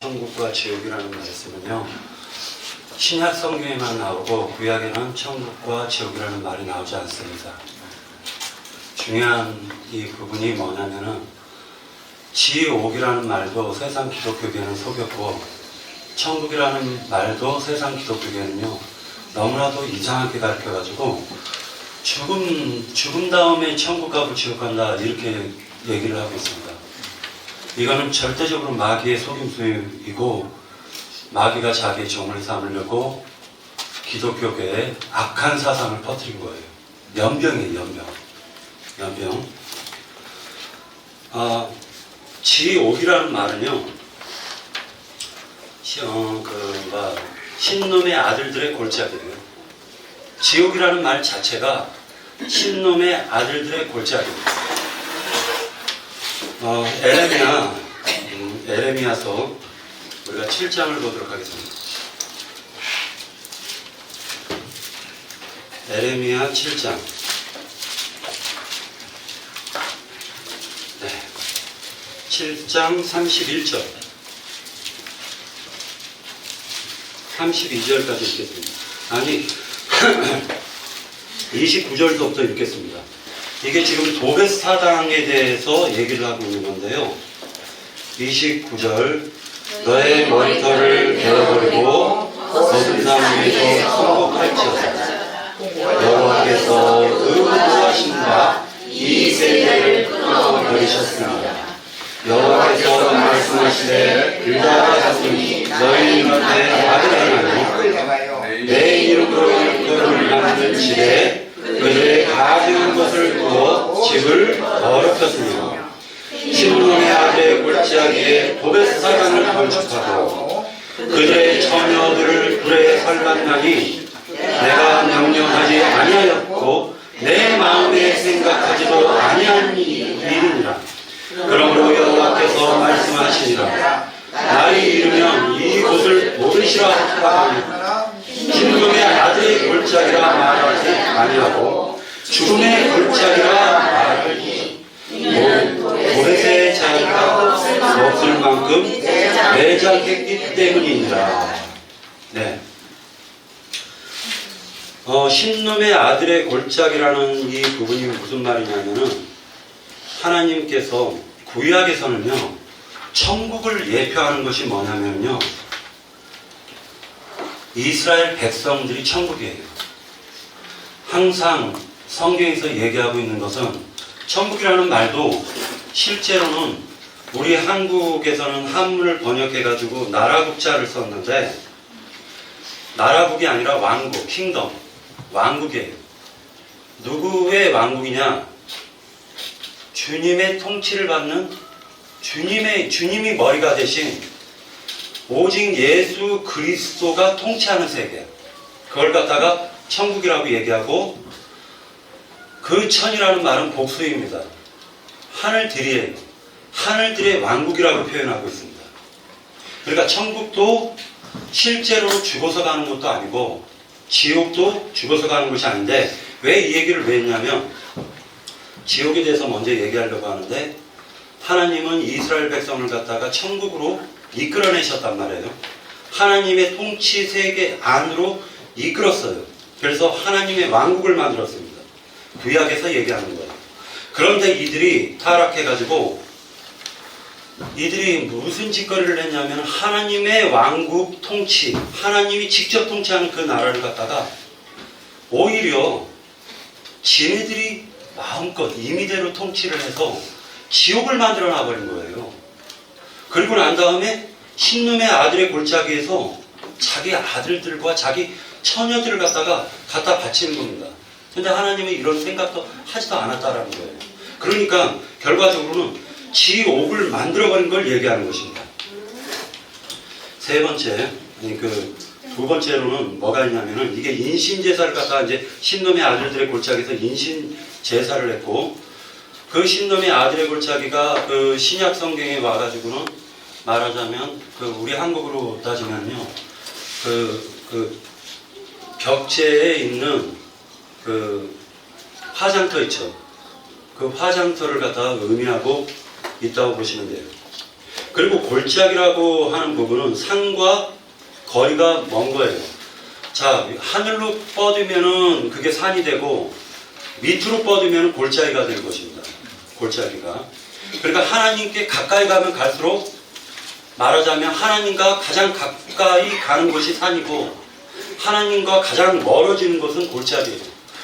천국과 지옥이라는 말씀은요, 신약 성경에만 나오고 구약에는 천국과 지옥이라는 말이 나오지 않습니다. 중요한 이 부분이 뭐냐면은 지옥이라는 말도 세상 기독교계는 속였고 천국이라는 말도 세상 기독교계는요 너무나도 이상하게 가르쳐가지고 죽음 다음에 천국 가고 지옥 간다 이렇게 얘기를 하고 있습니다. 이거는 절대적으로 마귀의 속임수이고 마귀가 자기의 종을 삼으려고 기독교계에 악한 사상을 퍼뜨린 거예요. 연병이에요, 연병. 지옥이라는 말은요, 신놈의 아들들의 골짜기예요. 지옥이라는 말 자체가 신놈의 아들들의 골짜기입니다. 에레미야서 우리가 7장을 보도록 하겠습니다. 에레미야 7장. 네. 7장 31절. 32절까지 읽겠습니다. 아니, 29절부터 읽겠습니다. 이게 지금 도벳 사당에 대해서 얘기를 하고 있는 건데요. 29절. 너의 머리털을 베어버리고 거듭 나무에서 성곡할지어다. 여호와께서 의로하신다. 이 세대를 끊어버리셨습니다. 여호와께서 말씀하시되 유다가 자손이 너희 눈앞에 아들을 하나니 내 이름으로 일꾼을 만든 집에 그들의 가진 것을 두어 집을 더럽혔으며 신놈의 아들의 골짜기에 도벳 사관을 건축하고 그들의 처녀들을 불에 살랐나니 내가 명령하지 아니하였고 내 마음에 생각하지도 아니한 일이니라. 그러므로 여호와께서 말씀하시니라. 날이 이르면 이곳을 도벳이라 하라. 신놈의 아들의 골짜기라 말하지 아니하고 죽음의 골짜기라 말하니 도벳의 자리가 없을 만큼 매장했기 때문이니라. 네. 신놈의 아들의 골짜기라는 이 부분이 무슨 말이냐면은 하나님께서 구약에서는요 천국을 예표하는 것이 뭐냐면요 이스라엘 백성들이 천국이에요. 항상 성경에서 얘기하고 있는 것은 천국이라는 말도 실제로는 우리 한국에서는 한문을 번역해가지고 나라국자를 썼는데 나라국이 아니라 왕국, 킹덤, 왕국이에요. 누구의 왕국이냐? 주님의 통치를 받는 주님이 머리가 되신 오직 예수 그리스도가 통치하는 세계. 그걸 갖다가 천국이라고 얘기하고 그 천이라는 말은 복수입니다. 하늘들이에요. 하늘들의 왕국이라고 표현하고 있습니다. 그러니까 천국도 실제로 죽어서 가는 것도 아니고 지옥도 죽어서 가는 것이 아닌데 왜 이 얘기를 왜 했냐면 지옥에 대해서 먼저 얘기하려고 하는데 하나님은 이스라엘 백성을 갖다가 천국으로 이끌어내셨단 말이에요. 하나님의 통치 세계 안으로 이끌었어요. 그래서 하나님의 왕국을 만들었습니다. 구약에서 얘기하는 거예요. 그런데 이들이 타락해가지고 이들이 무슨 짓거리를 했냐면 하나님의 왕국 통치, 하나님이 직접 통치하는 그 나라를 갖다가 오히려 지네들이 마음껏 임의대로 통치를 해서 지옥을 만들어 놔버린 거예요. 그리고 난 다음에 신놈의 아들의 골짜기에서 자기 아들들과 자기 처녀들을 갖다 바치는 겁니다. 근데 하나님은 이런 생각도 하지도 않았다라는 거예요. 그러니까 결과적으로는 지옥을 만들어버린 걸 얘기하는 것입니다. 세 번째, 두 번째로는 뭐가 있냐면은 이게 인신제사를 갖다가 이제 신놈의 아들들의 골짜기에서 인신제사를 했고 그 신놈의 아들의 골짜기가 그 신약 성경에 와가지고는 말하자면 우리 한국으로 따지면요 벽체에 있는 화장터 있죠. 그 화장터를 갖다가 의미하고 있다고 보시면 돼요. 그리고 골짜기라고 하는 부분은 산과 거리가 먼 거예요. 자, 하늘로 뻗으면은 그게 산이 되고 밑으로 뻗으면 골짜기가 될 것입니다. 골짜기가. 그러니까 하나님께 가까이 가면 갈수록 말하자면 하나님과 가장 가까이 가는 것이 산이고 하나님과 가장 멀어지는 것은 골짜기예요.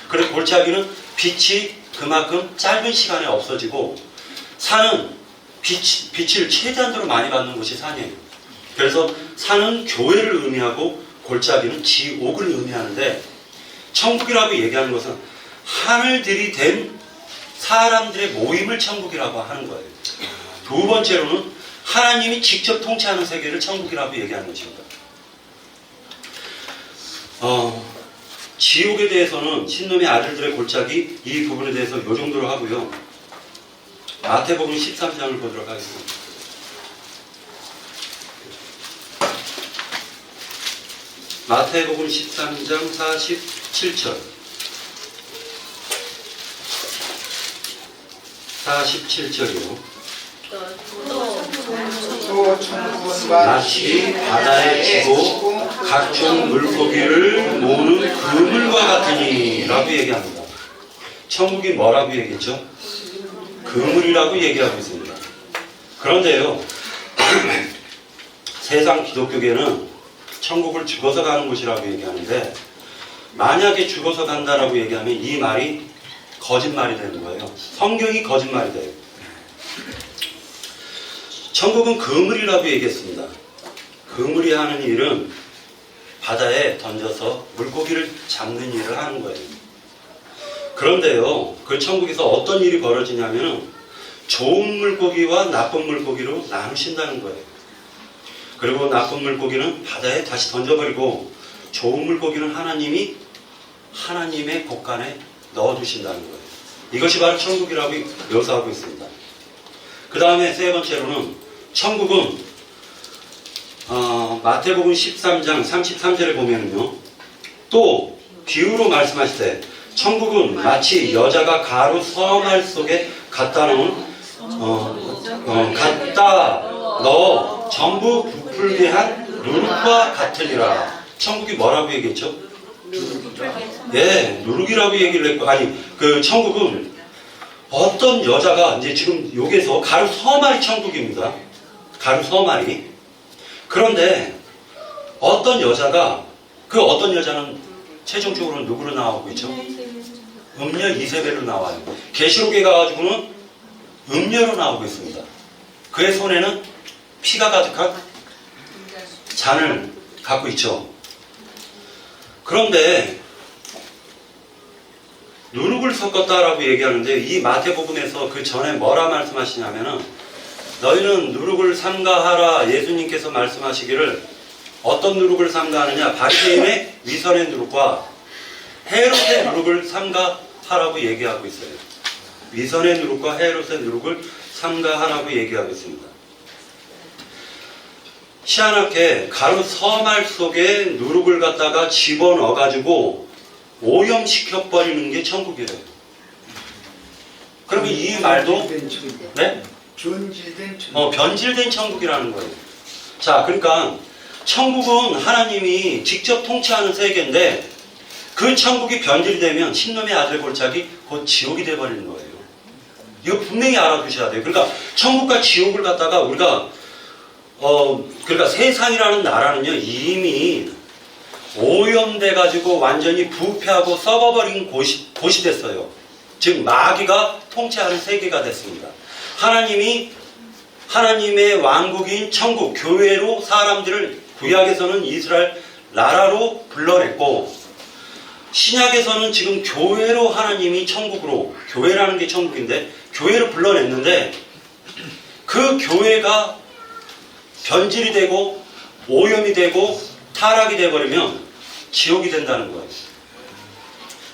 그래서 골짜기는 빛이 그만큼 짧은 시간에 없어지고 산은 빛을 최대한으로 많이 받는 것이 산이에요. 그래서 산은 교회를 의미하고 골짜기는 지옥을 의미하는데 천국이라고 얘기하는 것은 하늘들이 된 사람들의 모임을 천국이라고 하는 거예요. 두 번째로는 하나님이 직접 통치하는 세계를 천국이라고 얘기하는 것입니다. 지옥에 대해서는 신놈의 아들들의 골짜기 이 부분에 대해서 이 정도로 하고요. 마태복음 13장을 보도록 하겠습니다. 마태복음 13장 47절 47절이요. 또 천국은 마치 바다에 치고 각종 물고기를 모으는 그물과 같으니 라고 얘기합니다. 천국이 뭐라고 얘기했죠? 그물이라고 얘기하고 있습니다. 그런데요, 세상 기독교계는 천국을 죽어서 가는 곳이라고 얘기하는데 만약에 죽어서 간다라고 얘기하면 이 말이 거짓말이 되는 거예요. 성경이 거짓말이 돼요. 천국은 그물이라고 얘기했습니다. 그물이 하는 일은 바다에 던져서 물고기를 잡는 일을 하는 거예요. 그런데요, 그 천국에서 어떤 일이 벌어지냐면 좋은 물고기와 나쁜 물고기로 나누신다는 거예요. 그리고 나쁜 물고기는 바다에 다시 던져버리고 좋은 물고기는 하나님이 하나님의 곳간에 넣어주신다는 거예요. 이것이 바로 천국이라고 묘사하고 있습니다. 그 다음에 세 번째로는 천국은 마태복음 13장 33절에 보면은요, 또 비유로 말씀하실 때 천국은 마치 여자가 가루 서말 속에 갖다 놓은 갖다 넣어 전부 부풀게 한 누룩과 같으리라. 천국이 뭐라고 얘기했죠? 예, 누룩이라고 얘기를 했고, 아니, 그 천국은 어떤 여자가 이제 지금 여기서 가루 서말이 천국입니다. 가루 서말이. 그런데 어떤 여자가, 그 어떤 여자는 최종적으로 누구로 나오고 있죠? 음녀 이세벨로 나와요. 계시록에 가가지고는 음녀로 나오고 있습니다. 그의 손에는 피가 가득한 잔을 갖고 있죠. 그런데 누룩을 섞었다라고 얘기하는데 이 마태복음에서 그 전에 뭐라 말씀하시냐면은 너희는 누룩을 삼가하라. 예수님께서 말씀하시기를 어떤 누룩을 삼가하느냐? 바리새인의 위선의 누룩과 헤롯의 누룩을 삼가하라고 얘기하고 있어요. 위선의 누룩과 헤롯의 누룩을 삼가하라고 얘기하고 있습니다. 희한하게 가루 서말 속에 누룩을 갖다가 집어넣어가지고 오염시켜버리는 게 천국이에요. 그러면 이 말도 네? 변질된 천국이라는 거예요. 자, 그러니까 천국은 하나님이 직접 통치하는 세계인데 그 천국이 변질되면 신놈의 아들 골짜기 곧 지옥이 돼버리는 거예요. 이거 분명히 알아두셔야 돼요. 그러니까 천국과 지옥을 갖다가 우리가 그러니까 세상이라는 나라는요 이미 오염돼가지고 완전히 부패하고 썩어버린 곳이 됐어요. 즉 마귀가 통치하는 세계가 됐습니다. 하나님이 하나님의 왕국인 천국, 교회로 사람들을 구약에서는 이스라엘 나라로 불러냈고 신약에서는 지금 교회로 하나님이 천국으로, 교회라는 게 천국인데 교회로 불러냈는데 그 교회가 변질이 되고 오염이 되고 타락이 돼버리면 지옥이 된다는 거예요.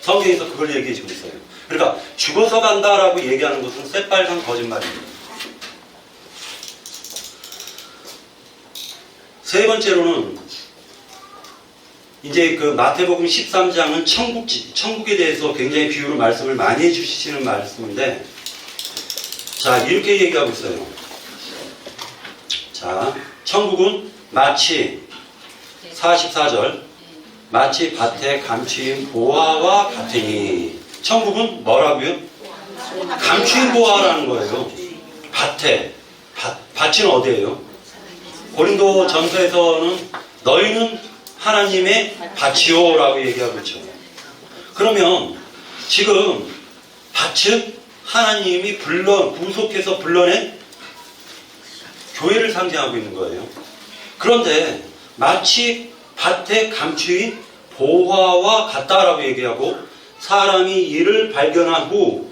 성경에서 그걸 얘기해 주고 있어요. 그러니까 죽어서 간다라고 얘기하는 것은 새빨간 거짓말입니다. 세 번째로는 이제 그 마태복음 13장은 천국에 대해서 굉장히 비유로 말씀을 많이 해주시는 말씀인데 자 이렇게 얘기하고 있어요. 자, 천국은 마치 44절 마치 밭에 감추인 보화와 같으니. 천국은 뭐라고요? 감추인 보화라는 거예요. 밭에. 밭은 어디예요? 고린도 전서에서는 너희는 하나님의 밭이요 라고 얘기하고 있죠. 그러면 지금 밭은 하나님이 구속해서 불러낸 교회를 상징하고 있는 거예요. 그런데 마치 밭에 감추인 보화와 같다라고 얘기하고, 사람이 이를 발견한 후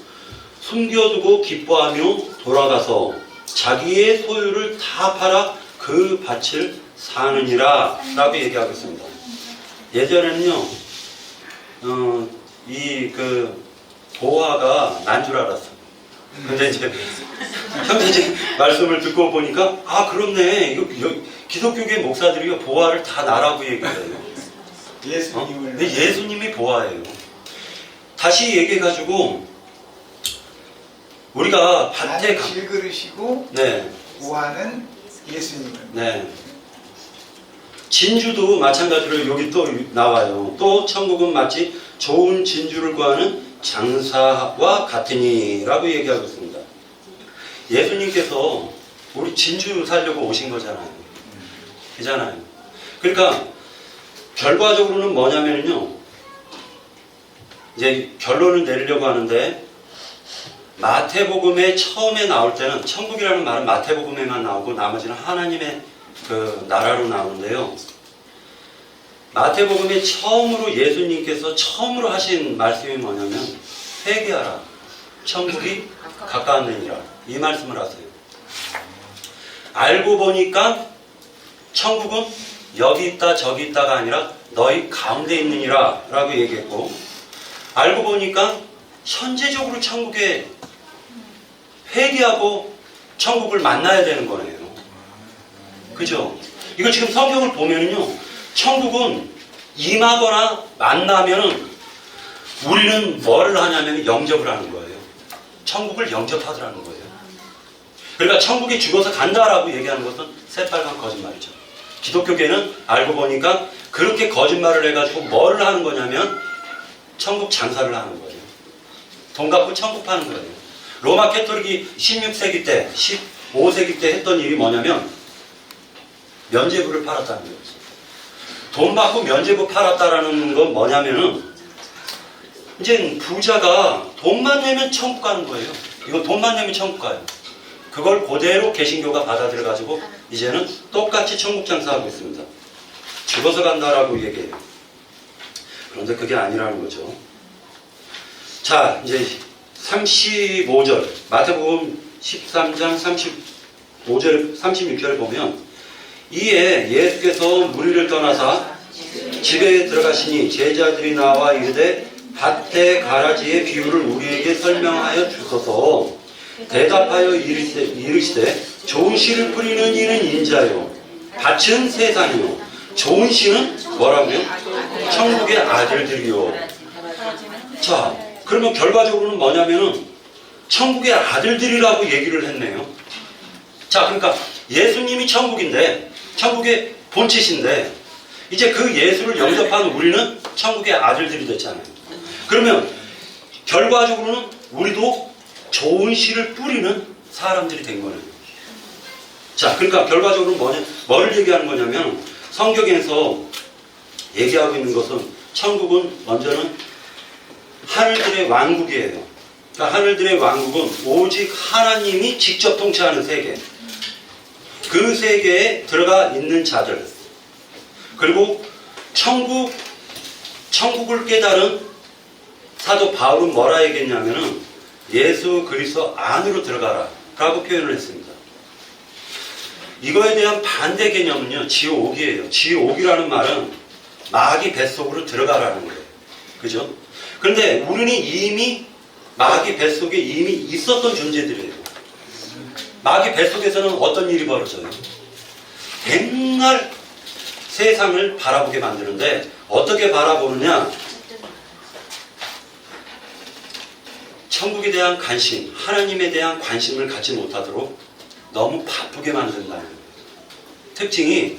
숨겨두고 기뻐하며 돌아가서 자기의 소유를 다 팔아 그 밭을 사느니라 라고 얘기하고 있습니다. 예전에는요 이 보화가 난 줄 알았어요. 근데 이제 형제님 말씀을 듣고 보니까 그렇네. 이거 기독교계 목사들이 보화를 다 나라고 얘기해요. 예수님을 근데 예수님이 보화예요. 다시 얘기해가지고 우리가 밭에 나는 질그릇이고 네. 보화는 예수님을. 네. 진주도 마찬가지로 여기 또 나와요. 또 천국은 마치 좋은 진주를 구하는 장사와 같으니 라고 얘기하고 있습니다. 예수님께서 우리 진주 살려고 오신 거잖아요. 그잖아요. 그러니까 결과적으로는 뭐냐면요, 이제 결론을 내리려고 하는데, 마태복음에 처음에 나올 때는 천국이라는 말은 마태복음에만 나오고 나머지는 하나님의 그 나라로 나오는데요. 마태복음에 처음으로 예수님께서 처음으로 하신 말씀이 뭐냐면 회개하라, 천국이 가까웠느니라, 이 말씀을 하세요. 알고 보니까 천국은 여기 있다 저기 있다가 아니라 너희 가운데 있느니라 라고 얘기했고, 알고 보니까 현재적으로 천국에 회개하고 천국을 만나야 되는 거네요. 그죠? 이거 지금 성경을 보면은요, 천국은 임하거나 만나면은 우리는 뭐를 하냐면 영접을 하는 거예요. 천국을 영접하더라는 거예요. 그러니까 천국에 죽어서 간다라고 얘기하는 것은 새빨간 거짓말이죠. 기독교계는 알고 보니까 그렇게 거짓말을 해가지고 뭐를 하는 거냐면 천국 장사를 하는 거예요. 돈 갖고 천국 파는 거예요. 로마 캐토릭이 16세기 때, 15세기 때 했던 일이 뭐냐면 면죄부를 팔았다는 거예요. 돈 받고 면죄부 팔았다라는 건 뭐냐면은 이제 부자가 돈만 내면 천국 가는 거예요. 이거 돈만 내면 천국 가요. 그걸 그대로 개신교가 받아들여가지고 이제는 똑같이 천국 장사하고 있습니다. 죽어서 간다라고 얘기해요. 그런데 그게 아니라는 거죠. 자, 이제 35절, 마태복음 13장 35절, 36절을 보면, 이에 예수께서 무리를 떠나사 집에 들어가시니 제자들이 나와 이르되 밭의 가라지의 비유를 우리에게 설명하여 주소서. 대답하여 이르시되 좋은 씨를 뿌리는 이는 인자요, 밭은 세상이요, 좋은 씨는 뭐라고요? 천국의 아들들이요. 자, 그러면 결과적으로는 뭐냐면은 천국의 아들들이라고 얘기를 했네요. 자, 그러니까 예수님이 천국인데, 천국의 본체신데, 이제 그 예수를 영접한 우리는 천국의 아들들이 됐잖아요. 그러면 결과적으로는 우리도 좋은 씨를 뿌리는 사람들이 된 거예요. 자, 그러니까 결과적으로 뭐를 얘기하는 거냐면, 성경에서 얘기하고 있는 것은 천국은 먼저는 하늘들의 왕국이에요. 그러니까 하늘들의 왕국은 오직 하나님이 직접 통치하는 세계, 그 세계에 들어가 있는 자들, 그리고 천국을 깨달은 사도 바울은 뭐라 얘기했냐면은 예수 그리스도 안으로 들어가라 라고 표현을 했습니다. 이거에 대한 반대 개념은요, 지옥이에요. 지옥이라는 말은 마귀 뱃속으로 들어가라는 거예요. 그죠? 그런데 우리는 이미 마귀 뱃속에 이미 있었던 존재들이에요. 마귀 뱃속에서는 어떤 일이 벌어져요? 맨날 세상을 바라보게 만드는데, 어떻게 바라보느냐? 천국에 대한 관심, 하나님에 대한 관심을 갖지 못하도록 너무 바쁘게 만든다는 거예요. 특징이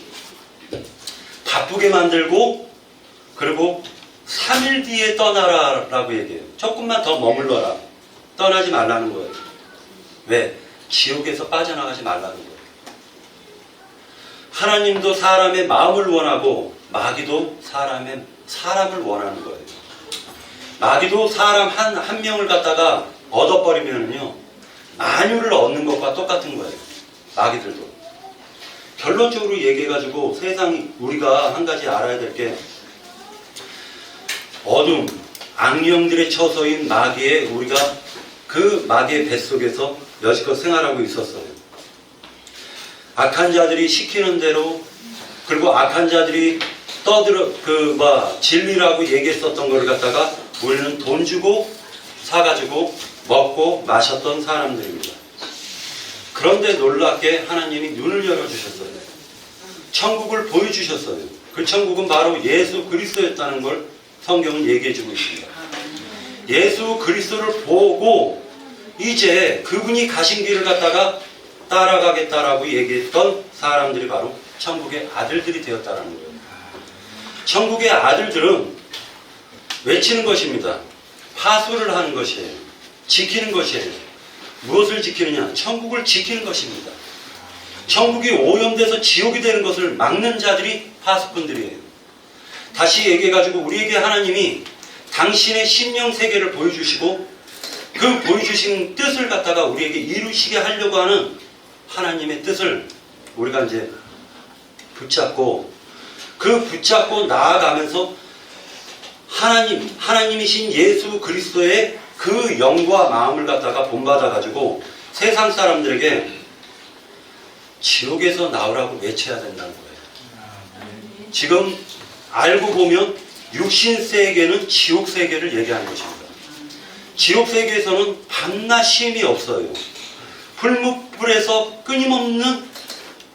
바쁘게 만들고 그리고 3일 뒤에 떠나라라고 얘기해요. 조금만 더 머물러라. 떠나지 말라는 거예요. 왜? 지옥에서 빠져나가지 말라는 거예요. 하나님도 사람의 마음을 원하고 마귀도 사람을 원하는 거예요. 마귀도 사람 한 명을 갖다가 얻어버리면요 만유를 얻는 것과 똑같은 거예요. 마귀들도. 결론적으로 얘기해가지고 세상이 우리가 한 가지 알아야 될 게 어둠, 악령들의 처소인 마귀에 우리가 그 마귀의 뱃속에서 여지껏 생활하고 있었어요. 악한 자들이 시키는 대로 그리고 악한 자들이 진리라고 얘기했었던 걸 갖다가 우리는 돈 주고 사가지고 먹고 마셨던 사람들입니다. 그런데 놀랍게 하나님이 눈을 열어주셨어요. 천국을 보여주셨어요. 그 천국은 바로 예수 그리스도였다는 걸 성경은 얘기해주고 있습니다. 예수 그리스도를 보고 이제 그분이 가신 길을 갖다가 따라가겠다라고 얘기했던 사람들이 바로 천국의 아들들이 되었다는 거예요. 천국의 아들들은 외치는 것입니다. 파수를 하는 것이에요. 지키는 것이에요. 무엇을 지키느냐? 천국을 지키는 것입니다. 천국이 오염돼서 지옥이 되는 것을 막는 자들이 파수꾼들이에요. 다시 얘기해가지고 우리에게 하나님이 당신의 심령 세계를 보여주시고 그 보여주신 뜻을 갖다가 우리에게 이루시게 하려고 하는 하나님의 뜻을 우리가 이제 붙잡고 나아가면서 하나님이신 예수 그리스도의 그 영과 마음을 갖다가 본받아가지고 세상 사람들에게 지옥에서 나오라고 외쳐야 된다는 거예요. 지금 알고 보면 육신 세계는 지옥 세계를 얘기하는 것입니다. 지옥 세계에서는 밤낮 쉼이 없어요. 풀무불에서 끊임없는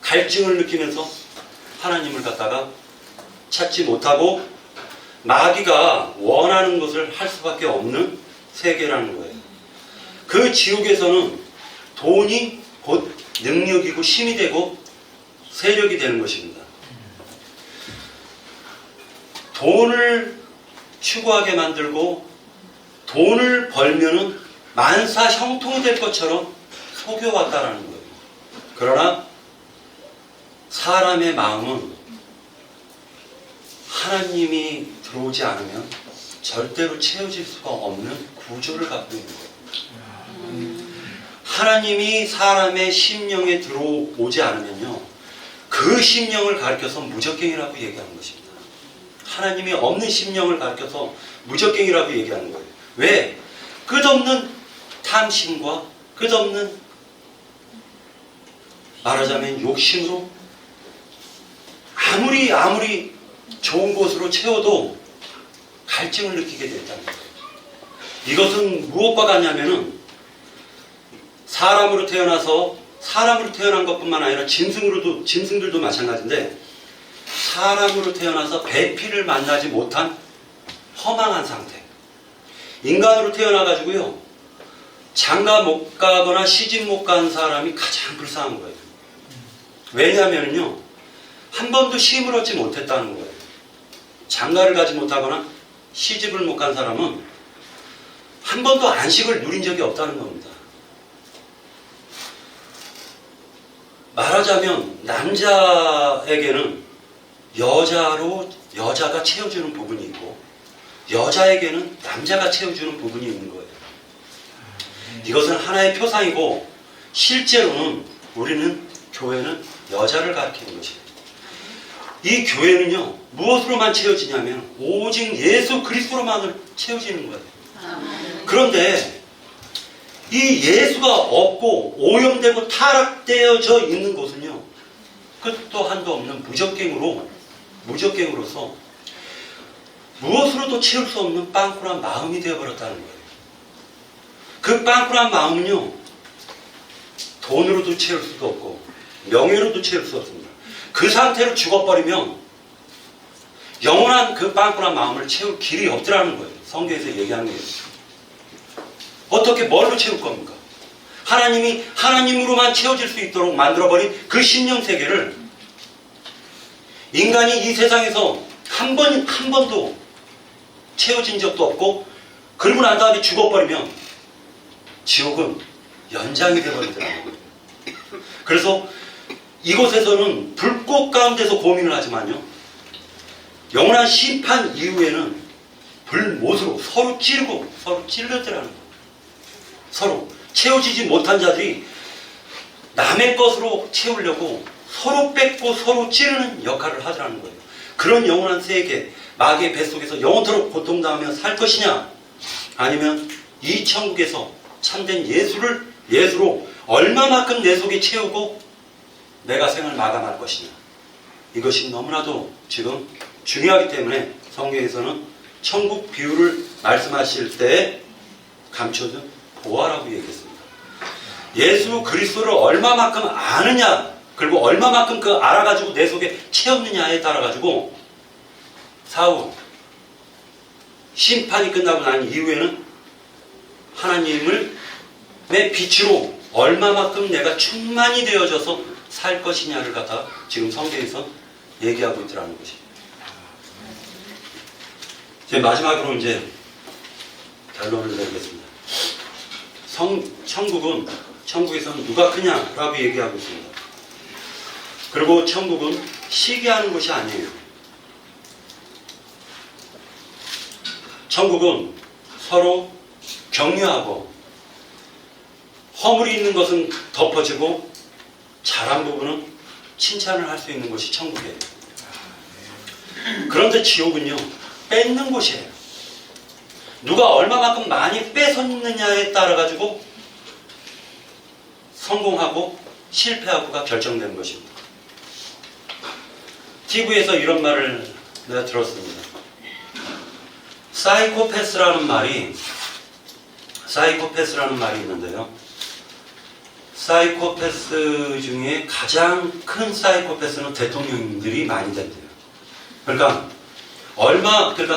갈증을 느끼면서 하나님을 갖다가 찾지 못하고 마귀가 원하는 것을 할 수밖에 없는 세계라는 거예요. 그 지옥에서는 돈이 곧 능력이고 힘이 되고 세력이 되는 것입니다. 돈을 추구하게 만들고 돈을 벌면은 만사 형통이 될 것처럼 속여왔다라는 거예요. 그러나 사람의 마음은 하나님이 들어오지 않으면 절대로 채워질 수가 없는 구조를 갖고 있는 거예요. 하나님이 사람의 심령에 들어오지 않으면요 그 심령을 가리켜서 무적갱이라고 얘기하는 것입니다. 하나님이 없는 심령을 가리켜서 무적갱이라고 얘기하는 거예요. 왜? 끝없는 탐심과 끝없는 말하자면 욕심으로 아무리 좋은 곳으로 채워도 갈증을 느끼게 됐다는 거예요. 이것은 무엇과 같냐면은 사람으로 태어난 것뿐만 아니라 짐승들도 마찬가지인데 사람으로 태어나서 배피를 만나지 못한 허망한 상태. 인간으로 태어나가지고요 장가 못 가거나 시집 못 간 사람이 가장 불쌍한 거예요. 왜냐하면요 한 번도 쉼을 얻지 못했다는 거예요. 장가를 가지 못하거나 시집을 못 간 사람은 한 번도 안식을 누린 적이 없다는 겁니다. 말하자면 남자에게는 여자가 채워주는 부분이 있고 여자에게는 남자가 채워주는 부분이 있는 거예요. 이것은 하나의 표상이고 실제로는 우리는 교회는 여자를 가리키는 것이에요. 이 교회는요 무엇으로만 채워지냐면 오직 예수 그리스도로만 채워지는 거예요. 그런데 이 예수가 없고 오염되고 타락되어져 있는 곳은요 끝도 한도 없는 무적갱으로서 무엇으로도 채울 수 없는 빵꾸난 마음이 되어버렸다는 거예요. 그 빵꾸난 마음은요 돈으로도 채울 수도 없고 명예로도 채울 수 없습니다. 그 상태로 죽어버리면 영원한 그 빵꾸난 마음을 채울 길이 없더라는 거예요. 성경에서 얘기하는 거예요. 어떻게 뭘로 채울 겁니까? 하나님이 하나님으로만 채워질 수 있도록 만들어버린 그 심령 세계를 인간이 이 세상에서 한 번도 채워진 적도 없고, 그러고 난 다음에 죽어버리면 지옥은 연장이 되어버리더라고요. 그래서 이곳에서는 불꽃 가운데서 고민을 하지만요, 영원한 심판 이후에는 불못으로 서로 찌르고 서로 찔러더라는 거예요. 서로 채워지지 못한 자들이 남의 것으로 채우려고 서로 뺏고 서로 찌르는 역할을 하더라는 거예요. 그런 영원한 세계, 마귀의 뱃속에서 영원토록 고통당하며 살 것이냐, 아니면 이 천국에서 참된 예수로 얼마만큼 내 속에 채우고 내가 생을 마감할 것이냐, 이것이 너무나도 지금 중요하기 때문에 성경에서는 천국 비유를 말씀하실 때 감춰둔 보아라고 얘기했습니다. 예수 그리스도를 얼마만큼 아느냐, 그리고 얼마만큼 그 알아가지고 내 속에 채웠느냐에 따라가지고 사후 심판이 끝나고 난 이후에는 하나님의 빛으로 얼마만큼 내가 충만히 되어져서 살 것이냐를 갖다 지금 성경에서 얘기하고 있더라는 것입니다. 제 마지막으로 이제 결론을 내리겠습니다. 천국에서는 누가 크냐라고 얘기하고 있습니다. 그리고 천국은 시기하는 곳이 아니에요. 천국은 서로 격려하고, 허물이 있는 것은 덮어지고 잘한 부분은 칭찬을 할 수 있는 곳이 천국이에요. 그런데 지옥은요, 뺏는 곳이에요. 누가 얼마만큼 많이 뺏었느냐에 따라 가지고 성공하고 실패하고가 결정되는 것입니다. TV에서 이런 말을 내가 들었습니다. 사이코패스라는 말이 있는데요, 사이코패스 중에 가장 큰 사이코패스는 대통령들이 많이 된대요. 그러니까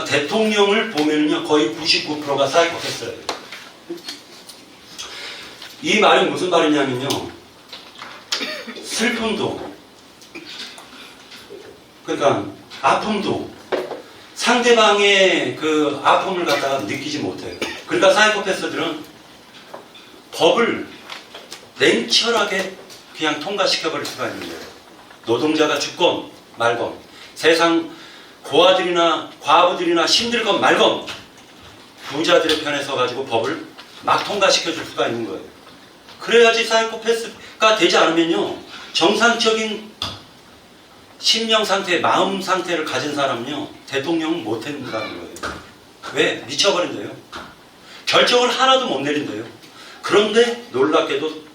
대통령을 보면요, 거의 99%가 사이코패스래요. 이 말이 무슨 말이냐면요, 슬픔도, 그러니까 아픔도 상대방의 그 아픔을 갖다가 느끼지 못해요. 그러니까 사이코패스들은 법을 냉철하게 그냥 통과시켜버릴 수가 있는 거예요. 노동자가 죽건 말건, 세상 고아들이나 과부들이나 힘들건 말건 부자들의 편에 서가지고 법을 막 통과시켜줄 수가 있는 거예요. 그래야지 사이코패스가 되지 않으면요, 정상적인 심령 상태, 마음 상태를 가진 사람은요, 대통령은 못 된다는 거예요. 왜? 미쳐버린대요. 결정을 하나도 못 내린대요. 그런데 놀랍게도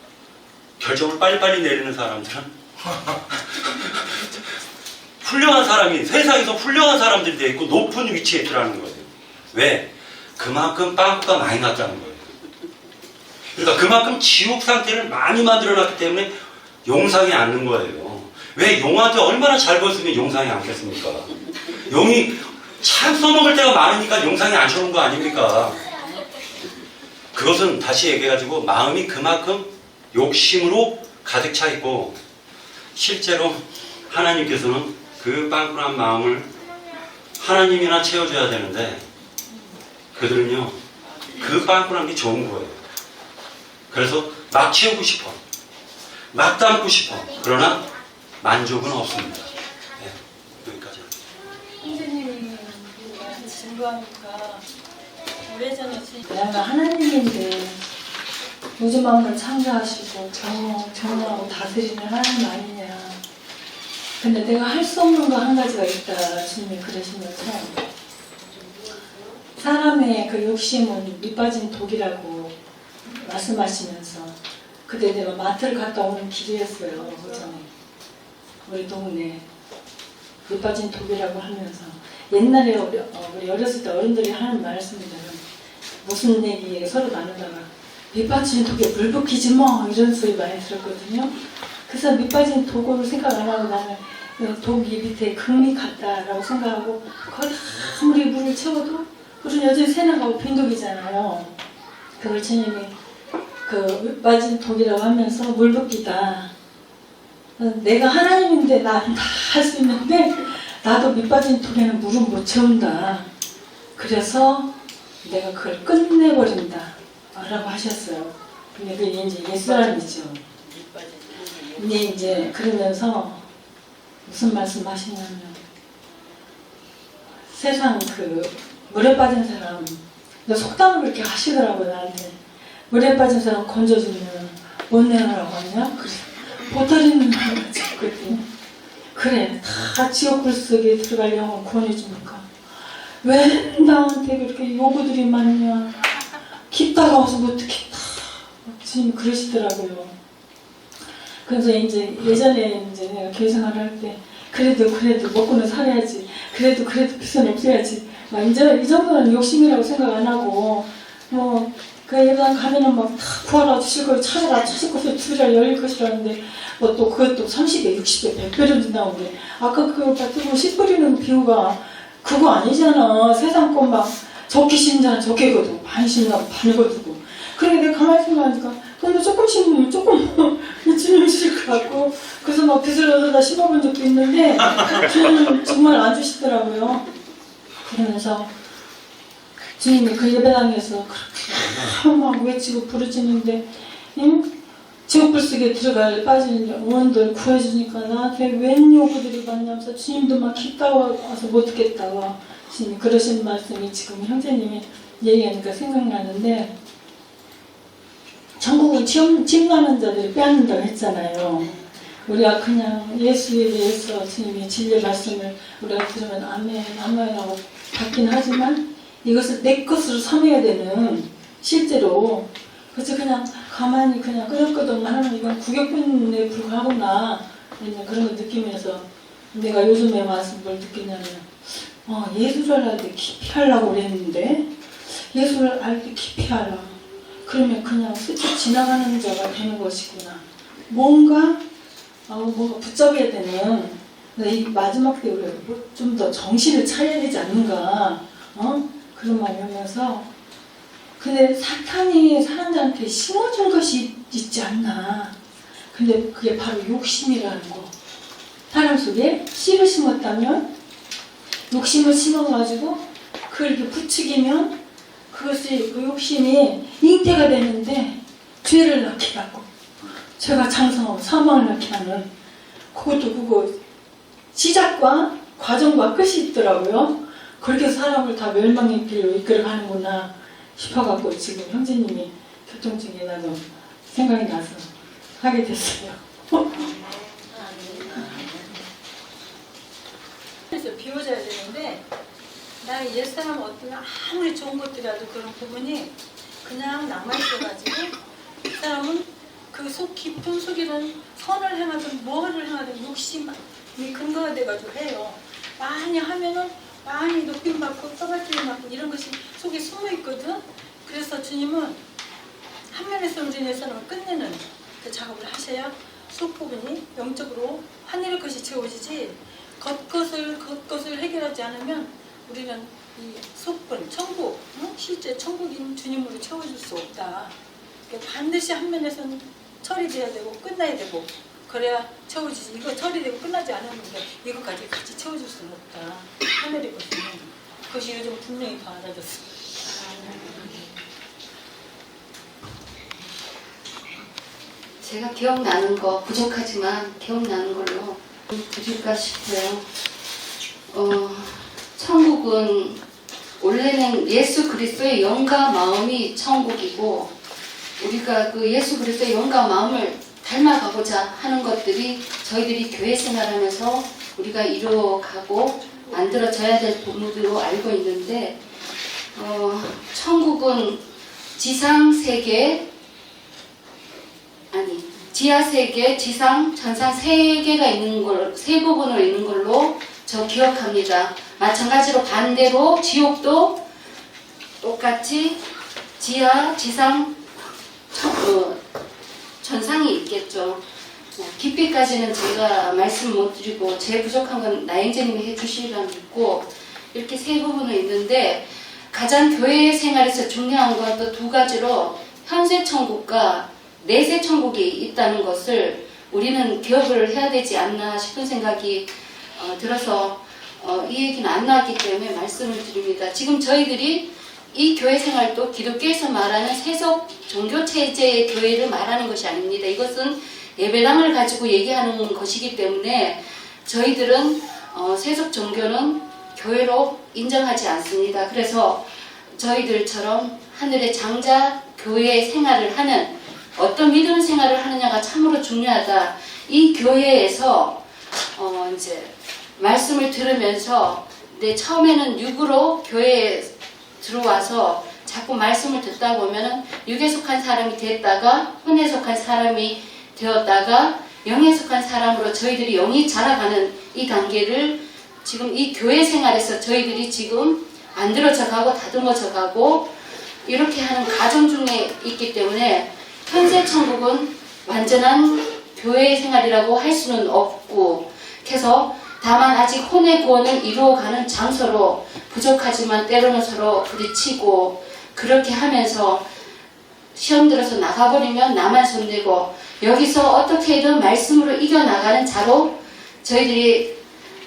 결정을 빨리빨리 내리는 사람들은 훌륭한 사람이, 세상에서 훌륭한 사람들이 되어 있고 높은 위치에 있더라는 거예요. 왜? 그만큼 빵꾸가 많이 났다는 거예요. 그러니까 그만큼 지옥 상태를 많이 만들어놨기 때문에 용상이 않는 거예요. 왜? 용한테 얼마나 잘 벌으면 용상이 않겠습니까? 용이 참 써먹을 때가 많으니까 용상이 안 좋은 거 아닙니까? 그것은 다시 얘기해가지고 마음이 그만큼 욕심으로 가득 차 있고, 실제로 하나님께서는 그 빵꾸난 마음을 하나님이나 채워줘야 되는데 그들은요, 그 빵꾸난 게 좋은 거예요. 그래서 막 채우고 싶어, 막 담고 싶어. 그러나 만족은 없습니다. 네, 여기까지. 선생님이 증거하니까 오래전에 내가 하나님인데 우주 만물을 창조하시고 정하고 다스리는 하나님 아니냐. 근데 내가 할 수 없는 거 한 가지가 있다. 주님이 그러시면서 사람의 그 욕심은 밑빠진 독이라고 말씀하시면서, 그때 내가 마트를 갔다 오는 길이었어요. 오전에 우리 동네 밑빠진 독이라고 하면서, 옛날에 우리 어렸을 때 어른들이 하는 말씀들은 무슨 얘기 서로 나누다가 밑빠진 독에 물 붓기지 뭐 이런 소리 많이 들었거든요. 그래서 밑빠진 독을 생각 안 하고 나는 독이 밑에 금이 같다라고 생각하고, 거기 아무리 물을 채워도 물은 여전히 새나가고 빈독이잖아요. 그걸 주님이 그 밑빠진 독이라고 하면서 물 붓기다. 내가 하나님인데 난 다 할 수 있는데 나도 밑빠진 독에는 물은 못 채운다. 그래서 내가 그걸 끝내버린다 라고 하셨어요. 근데 그게 이제 예수라니죠. 근데 이제 그러면서 무슨 말씀 하시냐면 세상 그 물에 빠진 사람 속담을 그렇게 하시더라고요. 나한테 물에 빠진 사람 건져주면 못 내놓으라고 하냐? 그래 보따리는 그랬더니 그래 다 지옥불 속에 들어갈 영혼 구원해주니까 왜 나한테 그렇게 요구들이 많냐? 깊다가 와서 못듣겠다 지금 그러시더라고요. 그래서 이제 예전에 이제 내가 교회 생활을 할 때 그래도 먹고는 살아야지. 그래도 빚은 없어야지. 막 이제 이 정도는 욕심이라고 생각 안 하고 그 예배당 가면은 막 다 구하라 주실 걸 찾을 것을 두드려 열릴 것이라는데 뭐 또 그것도 30배, 60배, 100배 정도 나오는데 아까 그거 가지고 씨 뿌리는 비유가 그거 아니잖아. 세상 것 막 적게 심자는 적게 거두고 많이 심자는 많이 거두고 그러니까 내가 가만히 생각하니까 근데 조금 심으면 조금 주님 주실 것 같고 그래서 막 빚을 얻어다 심어본 적도 있는데 주님은 정말 안 주시더라고요. 그러면서 주님이 그 예배당에서 그렇게 막 외치고 부르짖는데 지옥불 속에 들어갈 빠진 영혼들 구해주니까 나한테 웬 요구들이 많냐면서 주님도 막 깊다고 와서 못 듣겠다고 주님이 그러신 말씀이 지금 형제님이 얘기하니까 생각나는데 전국을 침노하는 자들이 빼앗는다고 했잖아요. 우리가 그냥 예수에 대해서 주님의 진리의 말씀을 우리가 들으면 아멘하고 받긴 하지만 이것을 내 것으로 삼아야 되는 실제로 그래서 그냥 가만히 그냥 끄덕끄덕만 하면 이건 구격분에 불과하구나 그런 걸 느끼면서 내가 요즘에 와서 뭘 느끼냐면 예수를 알 때 깊이 하려고 그랬는데 예수를 알 때 깊이 하라 그러면 그냥 스쳐 지나가는 자가 되는 것이구나. 뭔가 붙잡아야 되는 이 마지막 때 우리가 좀 더 정신을 차려야 되지 않는가 그런 말을 하면서 근데 사탄이 사람들한테 심어준 것이 있지 않나. 근데 그게 바로 욕심이라는 거. 사람 속에 씨를 심었다면 욕심을 심어가지고 그걸 이렇게 부추기면 그것이 그 욕심이 잉태가 되는데 죄를 낳게 하고 죄가 장성하고 사망을 낳게 하는 그거 시작과 과정과 끝이 있더라고요. 그렇게 사람을 다 멸망의 길로 이끌어가는구나 싶어갖고 지금 형제님이 교통 중에 나도 생각이 나서 하게 됐어요. 그래서 비워져야 되는데 나의 옛사람 어떤 아무리 좋은 것들이라도 그런 부분이 그냥 남아있어가지고 그 사람은 그 속 깊은 속에는 선을 행하든 뭐를 행하든 욕심이 근거가 돼가지고 해요. 많이 하면은 많이 높임 받고 떠받침을 받고 이런 것이 속에 숨어 있거든. 그래서 주님은 한 면에서 우리 내 사람을 끝내는 그 작업을 하셔야 속 부분이 영적으로 하늘의 것이 채워지지 겉것을 해결하지 않으면 우리는 이 속분, 천국, 실제 천국인 주님으로 채워줄 수 없다. 그러니까 반드시 한 면에서는 처리돼야 되고 끝나야 되고 그래야 채워지지. 이거 처리되고 끝나지 않으면 이것까지 같이 채워줄 수는 없다. 하늘의 것은 그것이 요즘 분명히 받아졌습니다. 제가 기억나는 거 부족하지만 기억나는 걸로 드릴까 싶어요. 천국은 원래는 예수 그리스도의 영과 마음이 천국이고 우리가 그 예수 그리스도의 영과 마음을 닮아가고자 하는 것들이 저희들이 교회 생활하면서 우리가 이루어가고 만들어져야 될 부분으로 알고 있는데 천국은 지상세계 지하세계, 지상, 전상 세 개가 있는 걸, 세 부분으로 있는 걸로 저 기억합니다. 마찬가지로 반대로 지옥도 똑같이 지하, 지상, 전상이 있겠죠. 깊이까지는 제가 말씀 못 드리고 제일 부족한 건 나영재님이 해주시리라 믿고 이렇게 세 부분은 있는데 가장 교회 생활에서 중요한 건 또 두 가지로 현세 천국과 내세 천국이 있다는 것을 우리는 기업을 해야 되지 않나 싶은 생각이 들어서 이 얘기는 안 나왔기 때문에 말씀을 드립니다. 지금 저희들이 이 교회 생활도 기독교에서 말하는 세속 종교체제의 교회를 말하는 것이 아닙니다. 이것은 예배당을 가지고 얘기하는 것이기 때문에 저희들은 세속 종교는 교회로 인정하지 않습니다. 그래서 저희들처럼 하늘의 장자 교회 생활을 하는 어떤 믿음 생활을 하느냐가 참으로 중요하다. 이 교회에서 이제 말씀을 들으면서 처음에는 육으로 교회에 들어와서 자꾸 말씀을 듣다 보면은 육에 속한 사람이 됐다가 혼에 속한 사람이 되었다가 영에 속한 사람으로 저희들이 영이 자라가는 이 단계를 지금 이 교회 생활에서 저희들이 지금 만들어져 가고 다듬어져 가고 이렇게 하는 과정 중에 있기 때문에 현세 천국은 완전한 교회 생활이라고 할 수는 없고 그래서 다만 아직 혼의 구원을 이루어가는 장소로 부족하지만 때로는 서로 부딪히고 그렇게 하면서 시험 들어서 나가버리면 나만 손대고 여기서 어떻게든 말씀으로 이겨나가는 자로 저희들이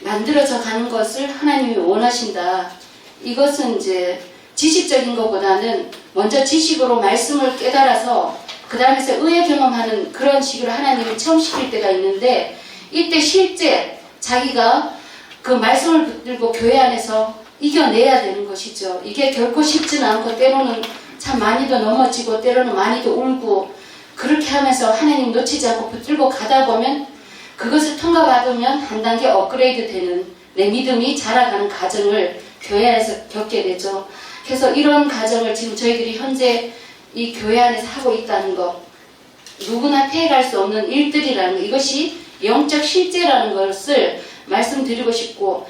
만들어져 가는 것을 하나님이 원하신다. 이것은 이제 지식적인 것보다는 먼저 지식으로 말씀을 깨달아서 그 다음에서 의회 경험하는 그런 식으로 하나님이 처음 시킬 때가 있는데 이때 실제 자기가 그 말씀을 붙들고 교회 안에서 이겨내야 되는 것이죠. 이게 결코 쉽지는 않고 때로는 참 많이도 넘어지고 때로는 많이도 울고 그렇게 하면서 하나님 놓치지 않고 붙들고 가다 보면 그것을 통과받으면 한 단계 업그레이드 되는 내 믿음이 자라가는 과정을 교회 안에서 겪게 되죠. 그래서 이런 과정을 지금 저희들이 현재 이 교회 안에서 하고 있다는 것 누구나 피해갈 수 없는 일들이라는 것 이것이 영적 실제라는 것을 말씀드리고 싶고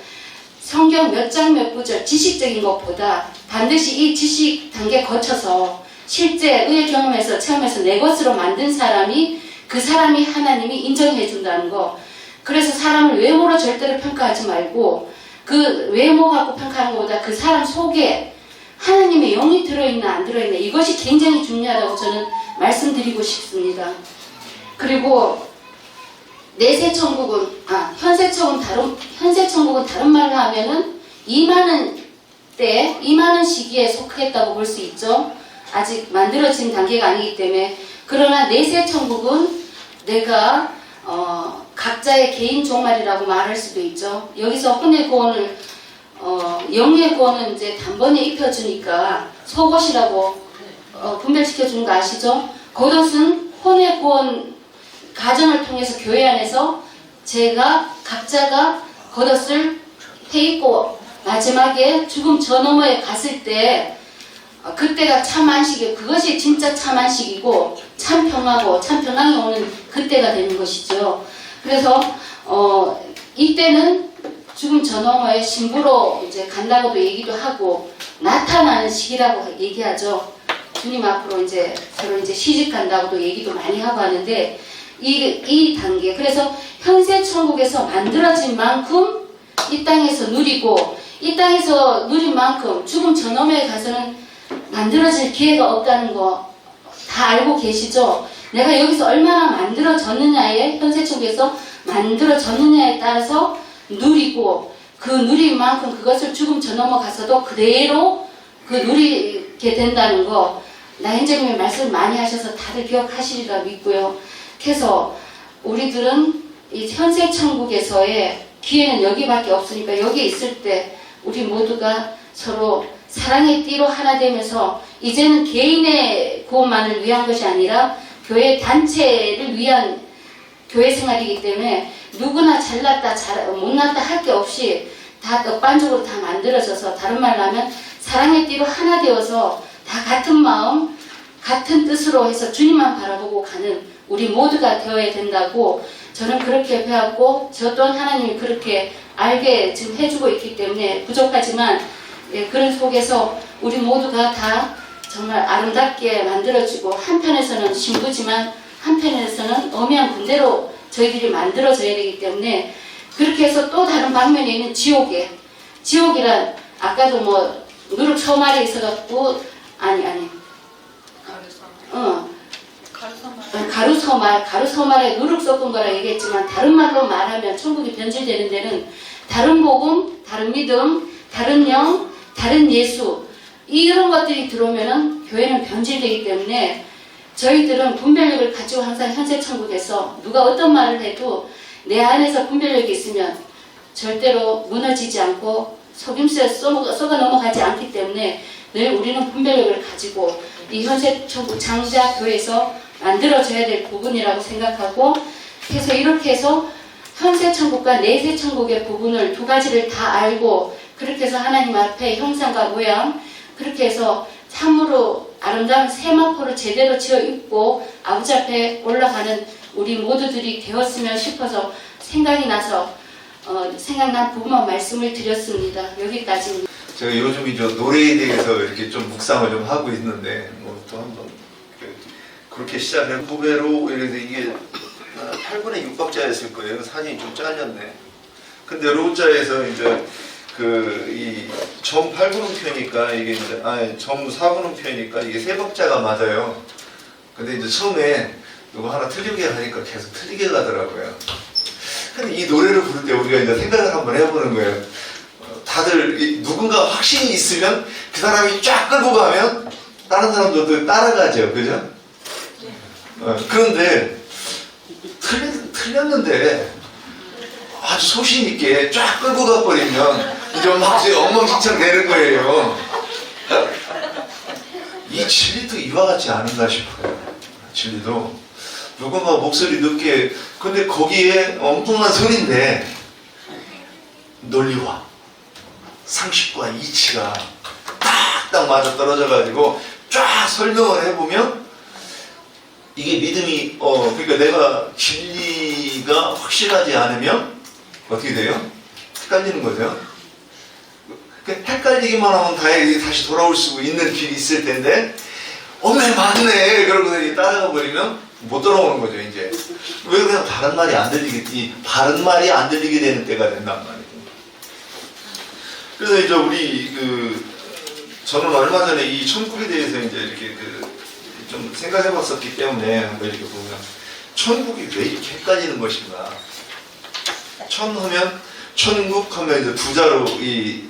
성경 몇 장 몇 구절 지식적인 것보다 반드시 이 지식 단계 거쳐서 실제 의의 경험에서 체험해서 내 것으로 만든 사람이 그 사람이 하나님이 인정해 준다는 거. 그래서 사람을 외모로 절대로 평가하지 말고 그 외모 갖고 평가하는 것보다 그 사람 속에 하나님의 영이 들어있나 안 들어있나 이것이 굉장히 중요하다고 저는 말씀드리고 싶습니다. 그리고 내세 천국은 현세 천국은 다른 말로 하면은 임하는 때 임하는 시기에 속했다고 볼 수 있죠. 아직 만들어진 단계가 아니기 때문에 그러나 내세 천국은 내가 각자의 개인 종말이라고 말할 수도 있죠. 여기서 혼의 구원을 영의 구원은 이제 단번에 입혀주니까 속옷이라고 분별시켜주는 거 아시죠? 겉옷은 혼의 구원 가정을 통해서 교회 안에서 각자가 겉옷을 해입고 마지막에 죽음 저 너머에 갔을 때 그때가 참 안식이고 그것이 진짜 참 안식이고 참 평화고 참 평강이 오는 그때가 되는 것이죠. 그래서 이때는 죽음 저 너머에 신부로 이제 간다고도 얘기도 하고 나타나는 시기라고 얘기하죠. 주님 앞으로 이제 서로 이제 시집 간다고도 얘기도 많이 하고 하는데 이 단계 그래서 현세 천국에서 만들어진 만큼 이 땅에서 누리고 이 땅에서 누린 만큼 죽음 저 너머에 가서는 만들어질 기회가 없다는 거 다 알고 계시죠? 내가 여기서 얼마나 만들어졌느냐에 현세천국에서 만들어졌느냐에 따라서 누리고 그 누린 만큼 그것을 죽음 저 너머 가서도 그대로 누리게 된다는 거 나인재님이 말씀 많이 하셔서 다들 기억하시리라 믿고요. 그래서 우리들은 이 현세천국에서의 기회는 여기밖에 없으니까 여기 있을 때 우리 모두가 서로 사랑의 띠로 하나 되면서 이제는 개인의 구원만을 위한 것이 아니라 교회 단체를 위한 교회 생활이기 때문에 누구나 잘났다 못났다 할 게 없이 다 떡반적으로 다 만들어져서 다른 말로 하면 사랑의 띠로 하나 되어서 다 같은 마음 같은 뜻으로 해서 주님만 바라보고 가는 우리 모두가 되어야 된다고 저는 그렇게 배웠고 저 또한 하나님이 그렇게 알게 지금 해주고 있기 때문에 부족하지만 그런 속에서 우리 모두가 다 정말 아름답게 만들어지고 한편에서는 신부지만 한편에서는 엄연한 군대로 저희들이 만들어져야 되기 때문에 그렇게 해서 또 다른 방면에 있는 지옥이란 아까도 뭐 누룩 처마리에 있어갖고 가르섬 가루서말에 누룩 섞은 거라 얘기했지만 다른 말로 말하면 천국이 변질되는 데는 다른 복음, 다른 믿음, 다른 영, 다른 예수 이런 것들이 들어오면은 교회는 변질되기 때문에 저희들은 분별력을 가지고 항상 현재 천국에서 누가 어떤 말을 해도 내 안에서 분별력이 있으면 절대로 무너지지 않고 속임수에 썩어 넘어가지 않기 때문에 늘 우리는 분별력을 가지고 이 현재 천국 장자 교회에서 만들어져야 될 부분이라고 생각하고 그래서 이렇게 해서 현세 천국과 내세 천국의 부분을 두 가지를 다 알고 그렇게 해서 하나님 앞에 형상과 모양 그렇게 해서 참으로 아름다운 세마포를 제대로 지어 입고 아버지 앞에 올라가는 우리 모두들이 되었으면 싶어서 생각이 나서 생각난 부분만 말씀을 드렸습니다. 여기까지입니다. 제가 요즘 이제 노래에 대해서 이렇게 좀 묵상을 좀 하고 있는데 뭐 또 한번 그렇게 시작해 후배로 이래서 이게 8분의 6박자였을 거예요. 사진이 좀 잘렸네. 근데 로자에서 이제 점 8분음표니까 이게 이제 점 4분음표니까 이게 3박자가 맞아요. 근데 이제 처음에 이거 하나 틀리게 하니까 계속 틀리게 가더라고요. 근데 이 노래를 부를 때 우리가 이제 생각을 한번 해보는 거예요. 다들 누군가 확신이 있으면 그 사람이 쫙 끌고 가면 다른 사람들도 따라가죠. 그죠? 그런데 틀렸는데 아주 소신 있게 쫙 끌고 가버리면 이제 막 엉망진창 되는 거예요. 이 진리도 이와 같지 않은가 싶어요. 진리도 누군가 목소리 늦게 근데 거기에 엉뚱한 소리인데 논리와 상식과 이치가 딱딱 맞아 떨어져가지고 쫙 설명을 해보면 이게 믿음이 그러니까 내가 진리가 확실하지 않으면 어떻게 돼요? 헷갈리는 거죠. 헷갈리기만 하면 다시 돌아올 수 있는 길이 있을 텐데 맞네 그러고 따라가 버리면 못 돌아오는 거죠. 이제 왜 그냥 바른 말이 안 들리게 되는 때가 된단 말이에요. 그래서 이제 우리 저는 얼마 전에 이 천국에 대해서 이제 이렇게 좀 생각해봤었기 때문에 한번 이렇게 보면 천국이 왜 이렇게 헷갈리는 것인가? 천하면 천국하면 이제 두 자로 이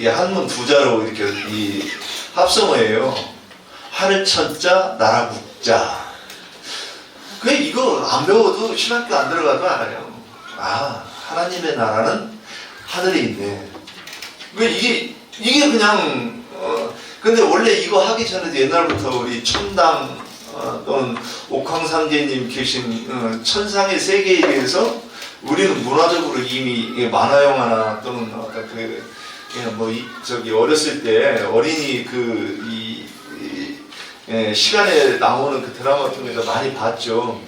한문 두 자로 이렇게 이 합성어예요. 하늘 천자 나라 국자. 이거 안 배워도 신학교 안 들어가도 알아요. 하나님의 나라는 하늘에 있네. 이게 그냥 근데 원래 이거 하기 전에도 옛날부터 우리 천당 또는 옥황상제님 계신 천상의 세계에 대해서 우리는 문화적으로 이미 만화영화나 또는 어렸을 때 어린이 시간에 나오는 그 드라마 통해서 많이 봤죠.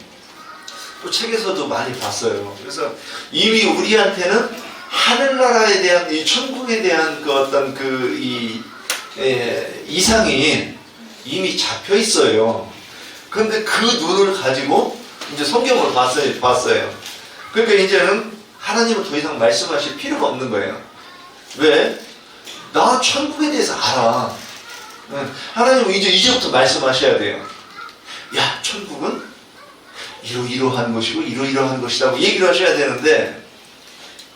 또 책에서도 많이 봤어요. 그래서 이미 우리한테는 하늘나라에 대한 이 천국에 대한 그 어떤 이상이 이미 잡혀 있어요. 그런데 그 눈을 가지고 이제 성경을 봤어요. 그러니까 이제는 하나님은 더 이상 말씀하실 필요가 없는 거예요. 왜? 나 천국에 대해서 알아. 하나님은 이제부터 말씀하셔야 돼요. 야, 천국은 이러이러한 것이고 이러이러한 것이라고 얘기를 하셔야 되는데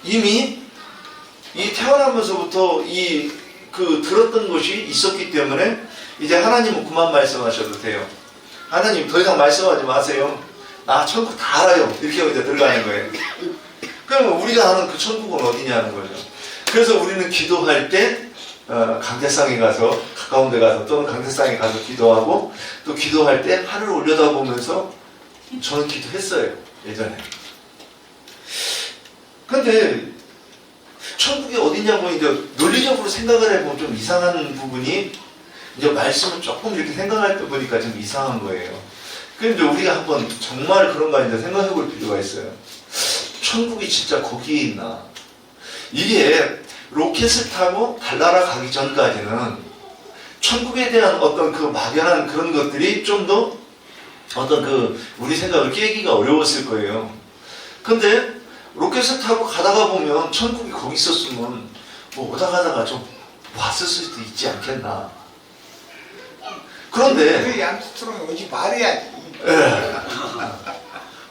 이미 이 태어나면서부터 들었던 것이 있었기 때문에 이제 하나님은 그만 말씀하셔도 돼요. 하나님 더 이상 말씀하지 마세요. 나 천국 다 알아요. 이렇게 하고 이제 들어가는 거예요. 그러면 우리가 아는 그 천국은 어디냐는 거죠. 그래서 우리는 기도할 때 강대상에 가서 가까운 데 가서 또는 강대상에 가서 기도하고 또 기도할 때 하늘을 올려다보면서 저는 기도했어요. 예전에. 근데 천국이 어디냐고 이제 논리적으로 생각을 해보면 좀 이상한 부분이 이제 말씀을 조금 이렇게 생각할 때 보니까 좀 이상한 거예요. 그럼 이제 우리가 한번 정말 그런가 이제 생각해 볼 필요가 있어요. 천국이 진짜 거기에 있나? 이게 로켓을 타고 달나라 가기 전까지는 천국에 대한 어떤 그 막연한 그런 것들이 좀 더 어떤 우리 생각을 깨기가 어려웠을 거예요. 근데 로켓을 타고 가다가 보면 천국이 거기 있었으면 뭐 오다 가다가 좀 왔을 수도 있지 않겠나. 그런데 왜 얌스트롱이 오지 말아야지. 예.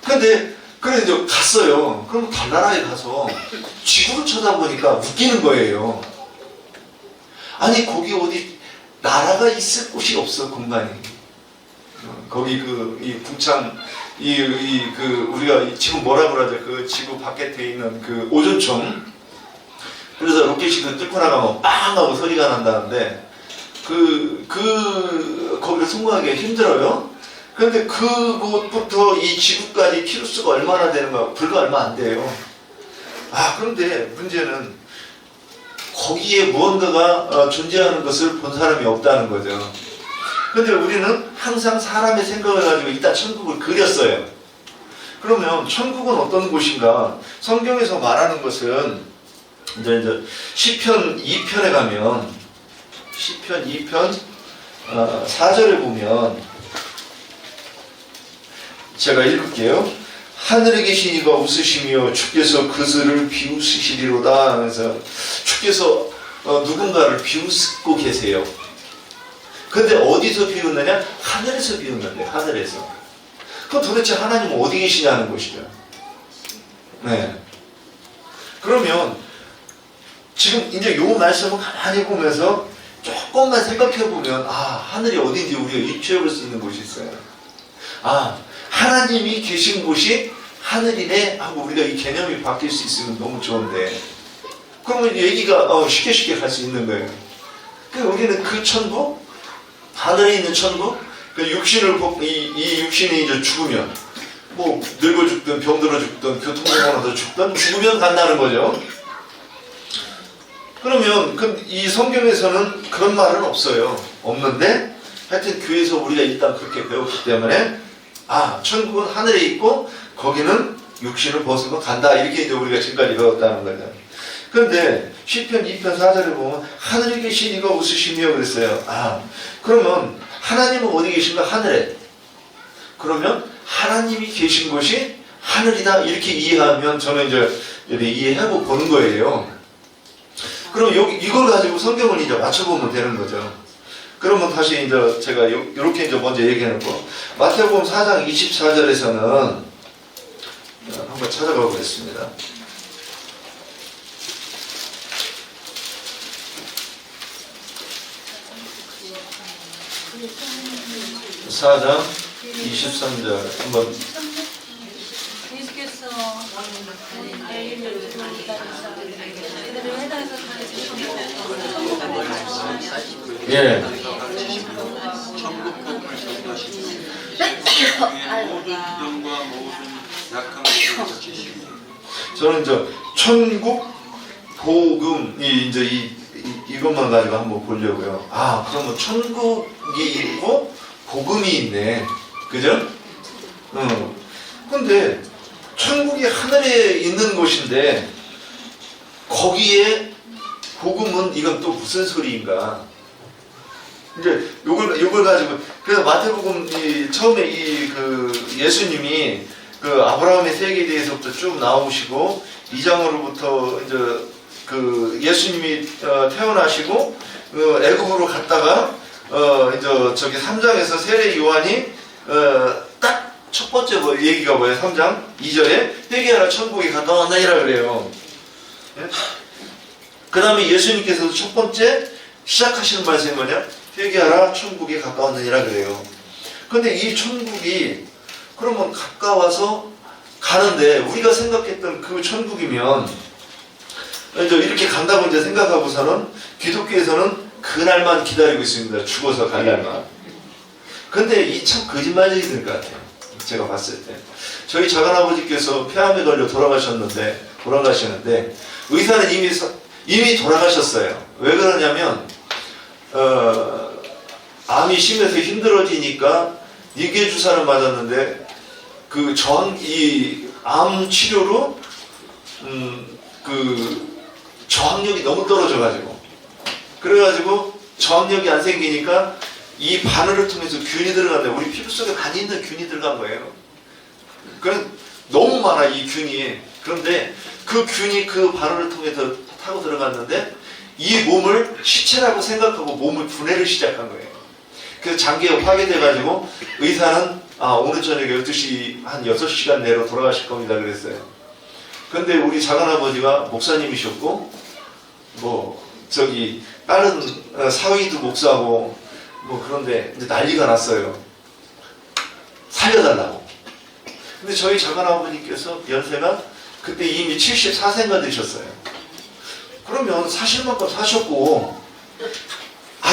근데 그래 이제 갔어요. 그럼 달나라에 가서 지구를 쳐다보니까 웃기는 거예요. 아니 거기 어디 나라가 있을 곳이 없어 공간이. 거기 이 북창 그 우리가 지금 뭐라 그러죠? 그 지구 바깥에 있는 그 오존층. 그래서 로켓이 뚫고 나가면 빵 하고 소리가 난다는데 거기를 성공하기 힘들어요. 그런데 그곳부터 이 지구까지 키로수가 얼마나 되는가? 불과 얼마 안 돼요. 그런데 문제는 거기에 무언가가 존재하는 것을 본 사람이 없다는 거죠. 그런데 우리는 항상 사람의 생각을 가지고 이따 천국을 그렸어요. 그러면 천국은 어떤 곳인가? 성경에서 말하는 것은 이제 시편 2편에 가면 시편 2편 4절에 보면 제가 읽을게요. 하늘에 계신 이가 웃으시며 주께서 그들을 비웃으시리로다 하면서 주께서 누군가를 비웃고 계세요. 근데 어디서 비웃느냐? 하늘에서 비웃는데 하늘에서. 그럼 도대체 하나님은 어디 계시냐는 것이죠. 네. 그러면 지금 이제 요 말씀을 가만히 보면서 조금만 생각해 보면 하늘이 어딘지 우리가 유추해 볼 수 있는 곳이 있어요. 하나님이 계신 곳이 하늘이네 하고 우리가 이 개념이 바뀔 수 있으면 너무 좋은데 그러면 얘기가 쉽게 갈 수 있는 거예요. 그러니까 우리는 그 천국, 하늘에 있는 천국, 그 육신을 이 육신이 이제 죽으면 뭐 늙어 죽든 병들어 죽든 교통사고나서 죽든 죽으면 간다는 거죠. 그러면 이 성경에서는 그런 말은 없어요. 없는데 하여튼 교회에서 우리가 일단 그렇게 배웠기 때문에 천국은 하늘에 있고 거기는 육신을 벗으면 간다 이렇게 이제 우리가 지금까지 배웠다는 거죠. 그런데 시편 2편 4절에 보면 하늘에 계신 이가 웃으시며 그랬어요. 그러면 하나님은 어디 계신가? 하늘에. 그러면 하나님이 계신 곳이 하늘이다 이렇게 이해하면 저는 이제 이해하고 보는 거예요. 그럼 이걸 가지고 성경을 이제 맞춰보면 되는 거죠. 그러면 다시 이제 제가 이렇게 이제 먼저 얘기해놓고 마태복음 4장 24절에서는 한번 찾아가 보겠습니다. 4장 23절 한번 예수께서 그들을 해당해서 예. 저는 천국 복음이 이제 이것만 가지고 한번 보려고요. 그러면 천국이 있고 복음이 있네. 그죠? 근데 천국이 하늘에 있는 곳인데 거기에 복음은 이건 또 무슨 소리인가? 이제 요걸 가지고 그래서 마태복음 처음에 예수님이 그 아브라함의 세계에 대해서부터 쭉 나오시고 2장으로부터 이제 예수님이 태어나시고 애굽으로 갔다가 이제 저기 3장에서 세례 요한이 딱 첫 번째 얘기가 뭐예요? 3장 2절에 회개하라 천국에 가까웠나이라 그래요. 예? 그 다음에 예수님께서도 첫 번째 시작하시는 말씀이 뭐냐? 회개하라 천국에 가까웠느니라 그래요. 근데 이 천국이 그러면 가까워서 가는데 우리가 생각했던 그 천국이면 이제 이렇게 간다고 이제 생각하고서는 기독교에서는 그날만 기다리고 있습니다. 죽어서 갈 날만. 근데 이 참 거짓말쟁이들 같아요. 제가 봤을 때. 저희 작은아버지께서 폐암에 걸려 돌아가시는데 의사는 이미 돌아가셨어요. 왜 그러냐면 암이 심해서 힘들어지니까 닉의 주사를 맞았는데 이 암 치료로 저항력이 너무 떨어져가지고 그래가지고 저항력이 안 생기니까 이 바늘을 통해서 균이 들어갔는데 우리 피부 속에 많이 있는 균이 들어간 거예요. 너무 많아 이 균이. 그런데 그 균이 그 바늘을 통해서 타고 들어갔는데 이 몸을 시체라고 생각하고 몸을 분해를 시작한 거예요. 그래서 장기가 파괴돼가지고 의사는 오늘 저녁에 12시, 한 6시간 내로 돌아가실 겁니다. 그랬어요. 근데 우리 작은아버지가 목사님이셨고, 다른 사위도 목사고, 그런데 이제 난리가 났어요. 살려달라고. 근데 저희 작은아버님께서 연세가 그때 이미 74세가 되셨어요. 그러면 사실 만큼 사셨고,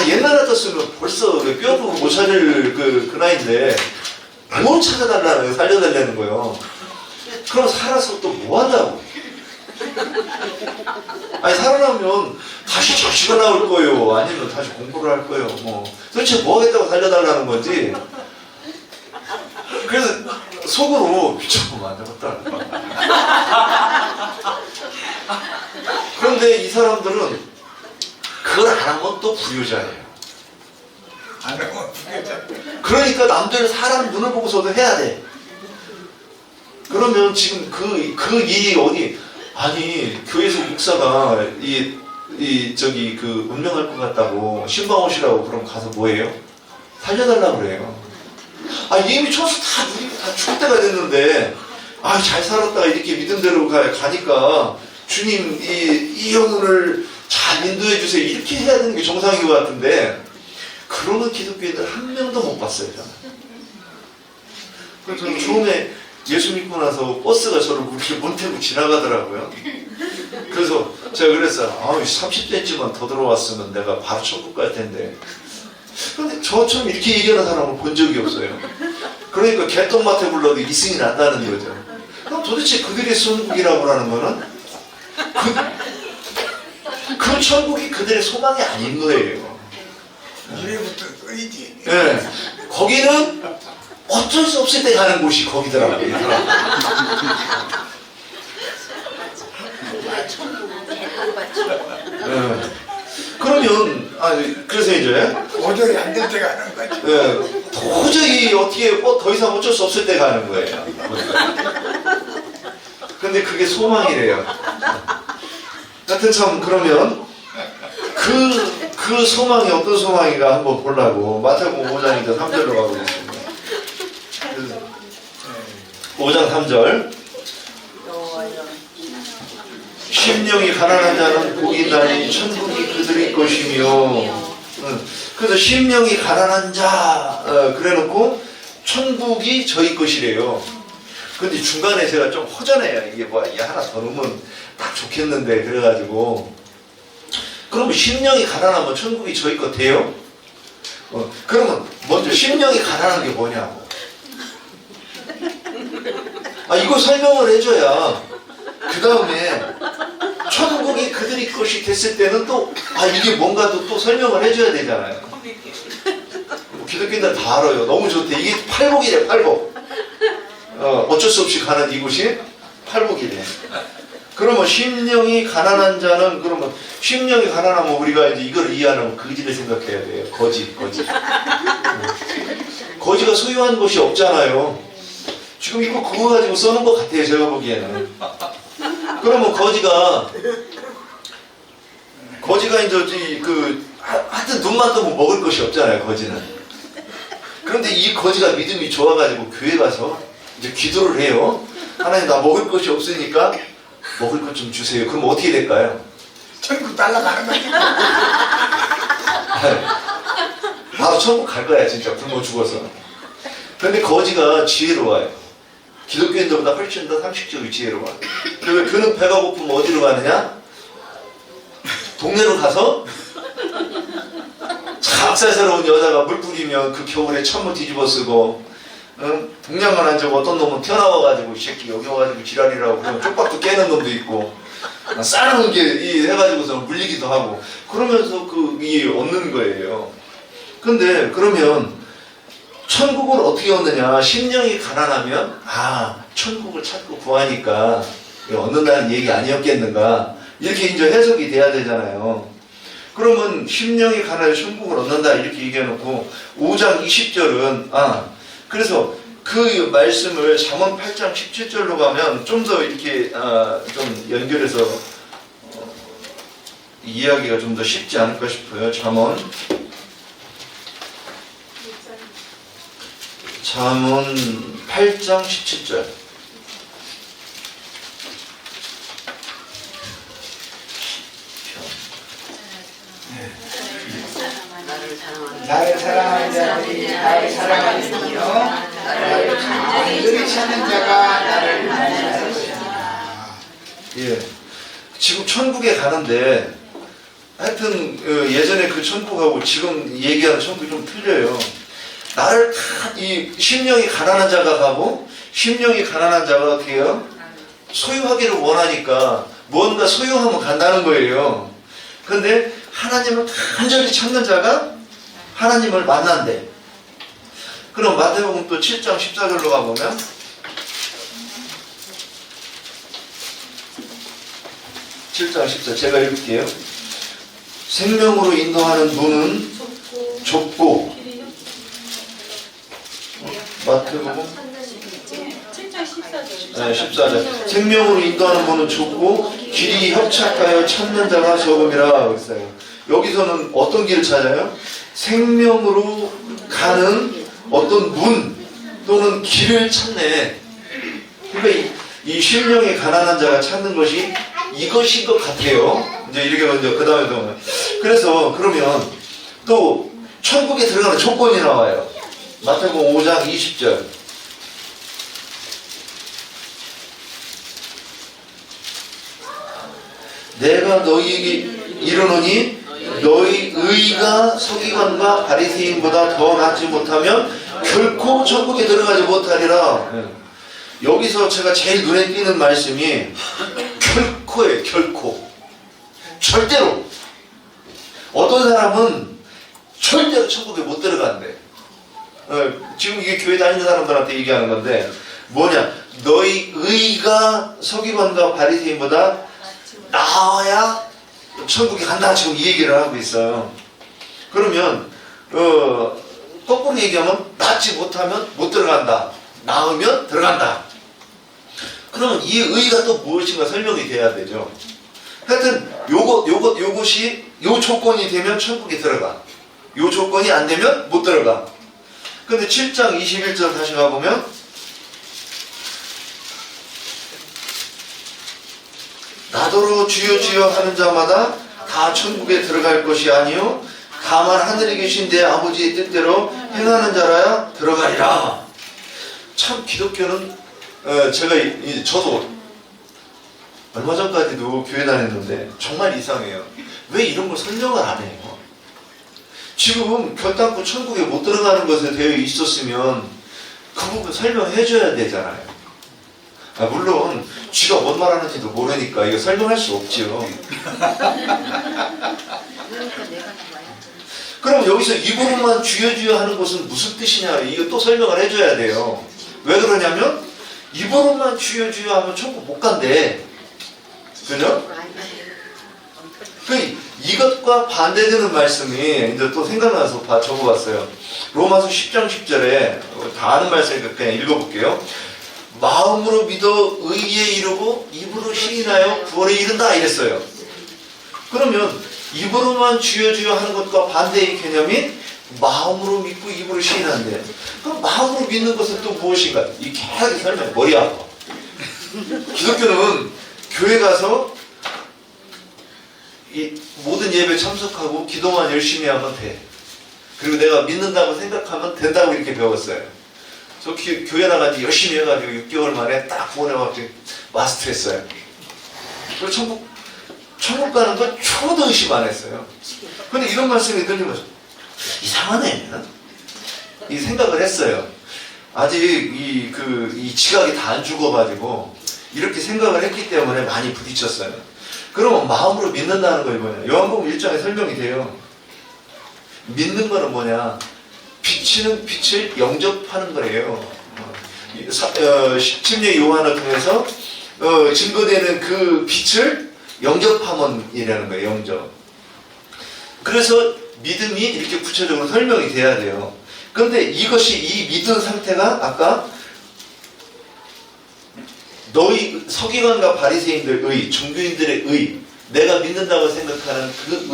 옛날 같았으면 벌써 뼈도 못 찾을 그 나이인데, 뭘 찾아달라는 거예요? 살려달라는 거예요. 그럼 살아서 또 뭐 한다고? 살아나면 다시 자식가 나올 거예요. 아니면 다시 공부를 할 거예요. 도대체 뭐 하겠다고 살려달라는 건지. 그래서 속으로 미쳐보면 안 되겠다. 그런데 이 사람들은 그걸 안 하면 또 불효자예요. 안 하면 부계자. 그러니까 남들 사람 눈을 보고서도 해야 돼. 그러면 지금 그 일이 어디, 교회에서 목사가 운명할 것 같다고 신방 오시라고 그럼 가서 뭐해요? 살려달라고 그래요. 이미 천수 다 누리고 다 죽을 때가 됐는데, 잘 살았다가 이렇게 믿음대로 가니까 주님 이 영혼을 잘 인도해 주세요. 이렇게 해야 되는 게 정상인 것 같은데, 그러는 기독교인들 한 명도 못 봤어요. 그래서 저는 처음에 예수 믿고 나서 버스가 저를 못 태우고 지나가더라고요. 그래서 제가 그랬어요. 30대쯤만 더 들어왔으면 내가 바로 천국 갈 텐데. 그런데 저처럼 이렇게 얘기하는 사람을 본 적이 없어요. 그러니까 개똥밭에 불러도 이승이 난다는 거죠. 그럼 도대체 그들의 천국이라고 하는 거는 그 천국이 그들의 소망이 아닌 거예요. 이래부터 끓이지. 네. 거기는 어쩔 수 없을 때 가는 곳이 거기더라고요. 이 사람. 네. 그러면 그래서 이제 도저히 안 될 때가 하는 거지. 도저히 어떻게 더 이상 어쩔 수 없을 때 가는 거예요. 근데 그게 소망이래요. 하여튼 참 그러면 그 소망이 어떤 소망인가 한번 보려고 마태복음 5장에서 3절로 가고 있습니다. 5장 3절. 심령이 가난한 자는 복이 있나니 천국이 그들의 것이며. 그래서 심령이 가난한 자 그래놓고 천국이 저희 것이래요. 근데 중간에 제가 좀 허전해요. 이게 하나 더 넣으면 딱 좋겠는데 그래가지고 그러면 심령이 가난하면 천국이 저희 것 돼요? 그러면 먼저 심령이 가난한 게 뭐냐고. 이거 설명을 해줘야 그 다음에 천국이 그들의 것이 됐을 때는 또 이게 뭔가도 또 설명을 해줘야 되잖아요. 기독교인들 다 알아요. 너무 좋대. 이게 팔복이래. 팔복. 어쩔 수 없이 가는 이곳이 팔복이래. 그러면 심령이 가난한 자는, 그러면 심령이 가난하면 우리가 이제 이걸 이해하는 거지를 생각해야 돼요. 거지. 거지가 소유한 것이 없잖아요. 지금 이거 그거 가지고 써는 것 같아요. 제가 보기에는. 그러면 거지가 이제 하여튼 눈만 뜨면 먹을 것이 없잖아요. 거지는. 그런데 이 거지가 믿음이 좋아가지고 교회 가서 이제 기도를 해요. 하나님 나 먹을 것이 없으니까 먹을 것 좀 주세요. 그럼 어떻게 될까요? 천국 날아가는 거지. 바로 천국 갈 거야 진짜. 굶어 죽어서. 근데 거지가 지혜로워요. 기독교인들보다 훨씬 더 상식적으로 지혜로워. 그리고 그는 배가 고프면 어디로 가느냐? 동네로 가서 찹쌀스러운 여자가 물 뿌리면 그 겨울에 천무 뒤집어 쓰고, 동양만 한 적 어떤 놈은 튀어나와가지고 이 새끼 여기 와가지고 지랄이라고 그러면 쪽박도 깨는 놈도 있고, 싸는 게 해가지고서 물리기도 하고 그러면서 이 얻는 거예요. 근데 그러면 천국을 어떻게 얻느냐? 심령이 가난하면 천국을 찾고 구하니까 얻는다는 얘기 아니었겠는가? 이렇게 이제 해석이 돼야 되잖아요. 그러면 심령이 가난해 천국을 얻는다 이렇게 얘기해놓고 5장 20절은 그래서 그 말씀을 잠언 8장 17절로 가면 좀 더 이렇게 좀 연결해서 이해하기가 좀 더 쉽지 않을까 싶어요. 잠언 잠언 8장 17절. 나를 사랑하는 자들이 나를 사랑하는 이요 나를 간절히 찾는 자가 나를 만날 것이다. 예. 지금 천국에 가는데 하여튼 예전에 그 천국하고 지금 얘기하는 천국이 좀 틀려요. 나를 다 이 심령이 가난한 자가 가고 심령이 가난한 자가 어떻게 해요? 소유하기를 원하니까 뭔가 소유하면 간다는 거예요. 그런데 하나님을 간절히 찾는 자가 하나님을 만난대. 그럼 마태복음 또 7장 14절로 가보면 제가 읽을게요. 생명으로 인도하는 문은 좁고 마태복음 7장 14절. 네, 14절. 생명으로 인도하는 문은 좁고 길이 협착하여 찾는 자가 적음이라 그랬어요. 여기서는 어떤 길을 찾아요? 생명으로 가는 어떤 문 또는 길을 찾네. 그러니까 이 심령이 가난한 자가 찾는 것이 이것인 것 같아요. 이제 이렇게 먼저 그 다음에 보면 그래서 그러면 또 천국에 들어가는 조건이 나와요. 마태복음 5장 20절. 내가 너희에게 이르노니 너희 의가 서기관과 바리새인보다 더 낫지 못하면 결코 천국에 들어가지 못하리라. 여기서 제가 제일 눈에 띄는 말씀이 결코예요. 결코. 절대로. 어떤 사람은 절대로 천국에 못 들어간대. 지금 이게 교회 다니는 사람들한테 얘기하는 건데 뭐냐? 너희 의가 서기관과 바리새인보다 나아야 천국에 간다. 지금 이 얘기를 하고 있어요. 그러면 거꾸로 얘기하면 낫지 못하면 못 들어간다. 나으면 들어간다. 그러면 이 의가 또 무엇인가 설명이 돼야 되죠. 하여튼 요것이 요 조건이 되면 천국에 들어가. 요 조건이 안 되면 못 들어가. 근데 7장 21절 다시 가보면 나더러 주여 주여 하는 자마다 다 천국에 들어갈 것이 아니요 다만 하늘에 계신 내 아버지의 뜻대로 행하는 자라야 들어가리라. 참 기독교는 저도 얼마 전까지도 교회 다녔는데 정말 이상해요. 왜 이런 걸 설명을 안 해요? 지금 결단코 천국에 못 들어가는 것에 되어 있었으면 그 부분 설명해 줘야 되잖아요. 물론 쥐가 뭔 말하는지도 모르니까 이거 설명할 수 없죠. 그럼 여기서 이 부분만 주여 주여 하는 것은 무슨 뜻이냐, 이거 또 설명을 해줘야 돼요. 왜 그러냐면 이 부분만 주여 주여 하면 천국 못 간대. 그죠? 이것과 반대되는 말씀이 이제 또 생각나서 적어봤어요. 로마서 10장 10절에 다 아는 말씀이니까 그냥 읽어볼게요. 마음으로 믿어 의에 이르고 입으로 시인하여 구원에 이른다 이랬어요. 그러면 입으로만 주여 주여 하는 것과 반대의 개념이 마음으로 믿고 입으로 시인한대. 그럼 마음으로 믿는 것은 또 무엇인가? 이 개하게 설명 머리 아파. 기독교는 교회 가서 이 모든 예배 참석하고 기도만 열심히 하면 돼. 그리고 내가 믿는다고 생각하면 된다고 이렇게 배웠어요. 저 교회 나가지 열심히 해가지고 6개월 만에 딱 구원해가지고 마스터했어요. 그리고 천국 가는 건 초도 의심 안 했어요. 근데 이런 말씀이 들리면서 이상하네. 이 생각을 했어요. 아직 이 지각이 다 안 죽어가지고 이렇게 생각을 했기 때문에 많이 부딪혔어요. 그러면 마음으로 믿는다는 거 뭐냐? 요한복음 1장에 설명이 돼요. 믿는 거는 뭐냐? 비치는 빛을 영접하는 거예요. 침례 요한을 통해서 증거되는 그 빛을 영접함이라는 거예요. 영접. 그래서 믿음이 이렇게 구체적으로 설명이 돼야 돼요. 그런데 이것이 이 믿은 상태가 아까 너희 서기관과 바리새인들의 종교인들의 의, 내가 믿는다고 생각하는 그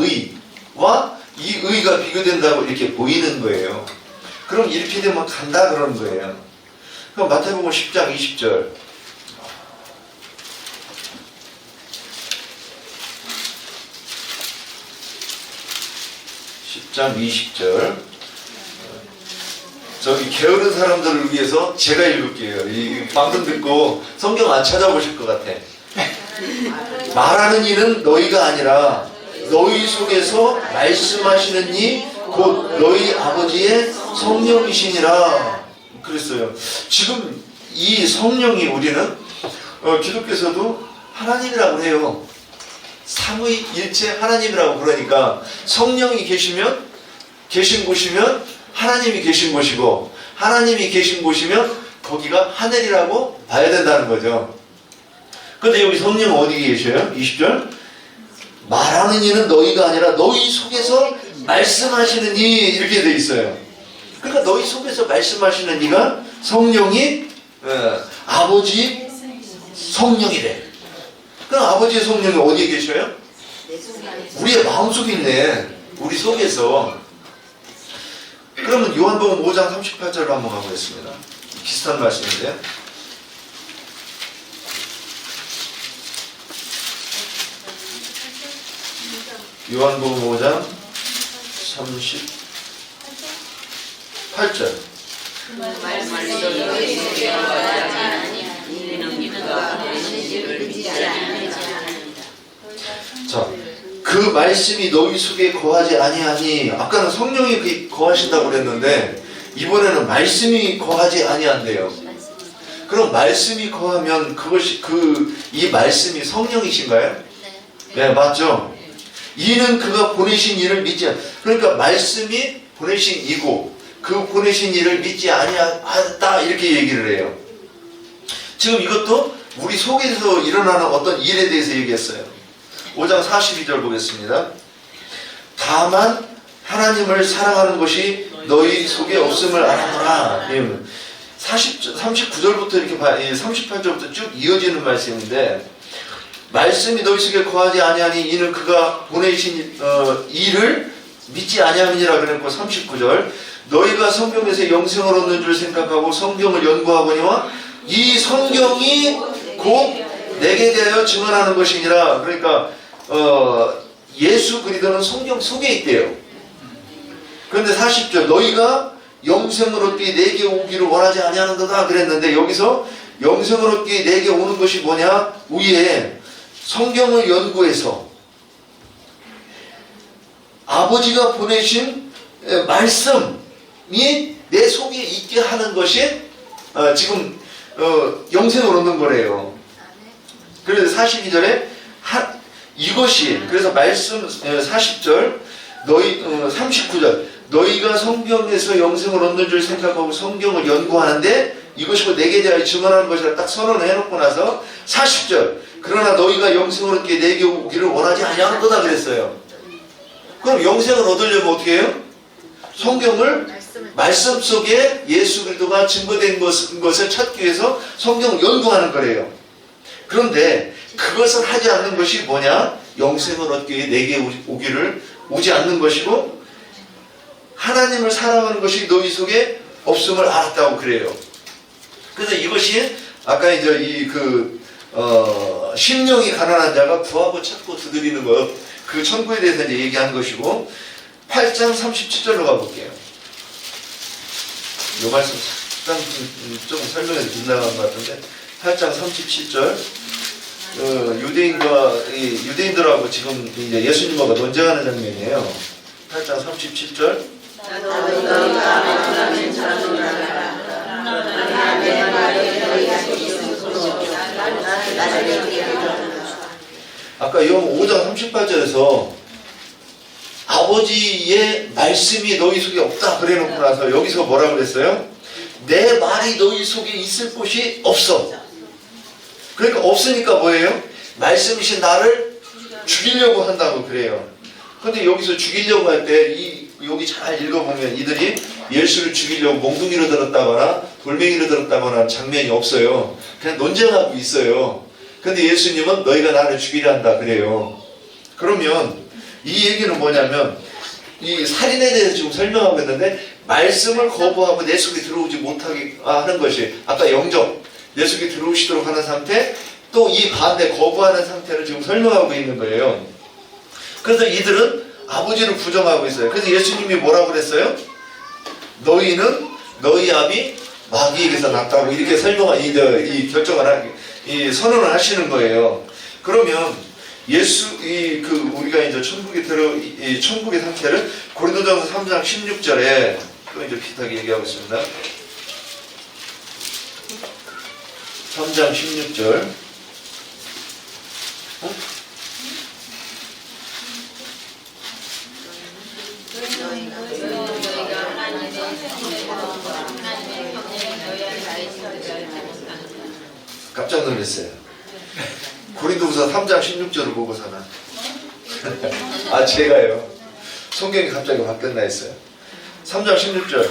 의와 이 의가 비교된다고 이렇게 보이는 거예요. 그럼 이렇게 되면 간다 그러는 거예요. 그럼 마태복음 10장 20절. 10장 20절. 저기 게으른 사람들을 위해서 제가 읽을게요. 이 방송 듣고 성경 안 찾아보실 것 같아. 말하는 이는 너희가 아니라 너희 속에서 말씀하시는 이 곧 너희 아버지의 성령이시니라 그랬어요. 지금 이 성령이 우리는 기독교에서도 하나님이라고 해요. 삼위일체 하나님이라고 그러니까 성령이 계신 곳이면 하나님이 계신 곳이고 하나님이 계신 곳이면 거기가 하늘이라고 봐야 된다는 거죠. 근데 여기 성령 어디 계셔요? 20절 말하는 이는 너희가 아니라 너희 속에서 말씀하시는 이 이렇게 돼 있어요. 그러니까 너희 속에서 말씀하시는 이가 성령이 아버지 성령이래. 그럼 아버지의 성령이 어디에 계셔요? 우리의 마음속에 있네. 우리 속에서. 그러면 요한복음 5장 38절로 한번 가보겠습니다. 비슷한 말씀인데. 요한복음 5장 38절. 자, 그 말씀이 너희 속에 거하지 아니하니 아까는 성령이 거하신다고 그랬는데 이번에는 말씀이 거하지 아니한대요. 그럼 말씀이 거하면 그것이 이 말씀이 성령이신가요? 네, 맞죠? 이는 그가 보내신 이를 믿지 그러니까 말씀이 보내신 이고 그 보내신 이를 믿지 아니하다 이렇게 얘기를 해요. 지금 이것도 우리 속에서 일어나는 어떤 일에 대해서 얘기했어요. 5장 42절 보겠습니다. 다만 하나님을 사랑하는 것이 너희 속에 없음을 알아보라. 39절부터 이렇게 38절부터 쭉 이어지는 말씀인데 말씀이 너희 속에 거하지 아니하니 이는 그가 보내신 이를 믿지 아니함이니라 그랬고 39절 너희가 성경에서 영생을 얻는 줄 생각하고 성경을 연구하거니와 이 성경이 곧 내게 대하여 증언하는 것이니라. 그러니까 예수 그리스도는 성경 속에 있대요. 그런데 40절 너희가 영생을 얻기 내게 오기를 원하지 아니하는도다 그랬는데 여기서 영생을 얻기 내게 오는 것이 뭐냐? 위에 성경을 연구해서 아버지가 보내신 말씀이 내 속에 있게 하는 것이 지금 영생을 얻는 거래요. 그래서 42절에 이것이 그래서 말씀 40절 39절 너희가 성경에서 영생을 얻는 줄 생각하고 성경을 연구하는데 이것이 내게 대하여 증언하는 것이라 딱 선언을 해놓고 나서 40절 그러나 너희가 영생을 얻기에 내게 오기를 원하지 아니하는 거다 그랬어요. 그럼 영생을 얻으려면 어떻게 해요? 성경을 말씀 속에 예수 그리스도가 증거된 것을 찾기 위해서 성경을 연구하는 거래요. 그런데 그것을 하지 않는 것이 뭐냐? 영생을 얻기에 내게 오지 않는 것이고 하나님을 사랑하는 것이 너희 속에 없음을 알았다고 그래요. 그래서 이것이 아까 이제 심령이 가난한 자가 구하고 찾고 두드리는 것, 그 천국에 대해서 이제 얘기한 것이고 8장 37절로 가볼게요. 이 말씀 잠깐 좀 설명해서 빗나간 것 같은데 8장 37절 유대인들하고 지금 이제 예수님하고 논쟁하는 장면이에요. 8장 37절 아까 요 5장 38절에서 아버지의 말씀이 너희 속에 없다 그래 놓고 나서 여기서 뭐라 그랬어요? 내 말이 너희 속에 있을 곳이 없어. 그러니까 없으니까 뭐예요? 말씀이신 나를 죽이려고 한다고 그래요. 근데 여기서 죽이려고 할 때 여기 잘 읽어보면 이들이 예수를 죽이려고 몽둥이로 들었다거나 돌멩이로 들었다거나 장면이 없어요. 그냥 논쟁하고 있어요. 근데 예수님은 너희가 나를 죽이려 한다 그래요. 그러면 이 얘기는 뭐냐면 이 살인에 대해서 지금 설명하고 있는데 말씀을 거부하고 내 속에 들어오지 못하게 하는 것이 아까 영접, 내 속에 들어오시도록 하는 상태, 또 이 반대 거부하는 상태를 지금 설명하고 있는 거예요. 그래서 이들은 아버지를 부정하고 있어요. 그래서 예수님이 뭐라고 그랬어요? 너희는 너희 아비 마귀에게서 났다고 이렇게 이 결정을 이 선언을 하시는 거예요. 그러면 우리가 이제 이 천국의 상태를 고린도전서 3장 16절에 또 이제 비슷하게 얘기하고 있습니다. 3장 16절. 깜짝 놀랐어요. 고린도후서 3장 16절을 보고서는 제가요. 성경이 갑자기 바뀌었나 했어요. 3장 16절.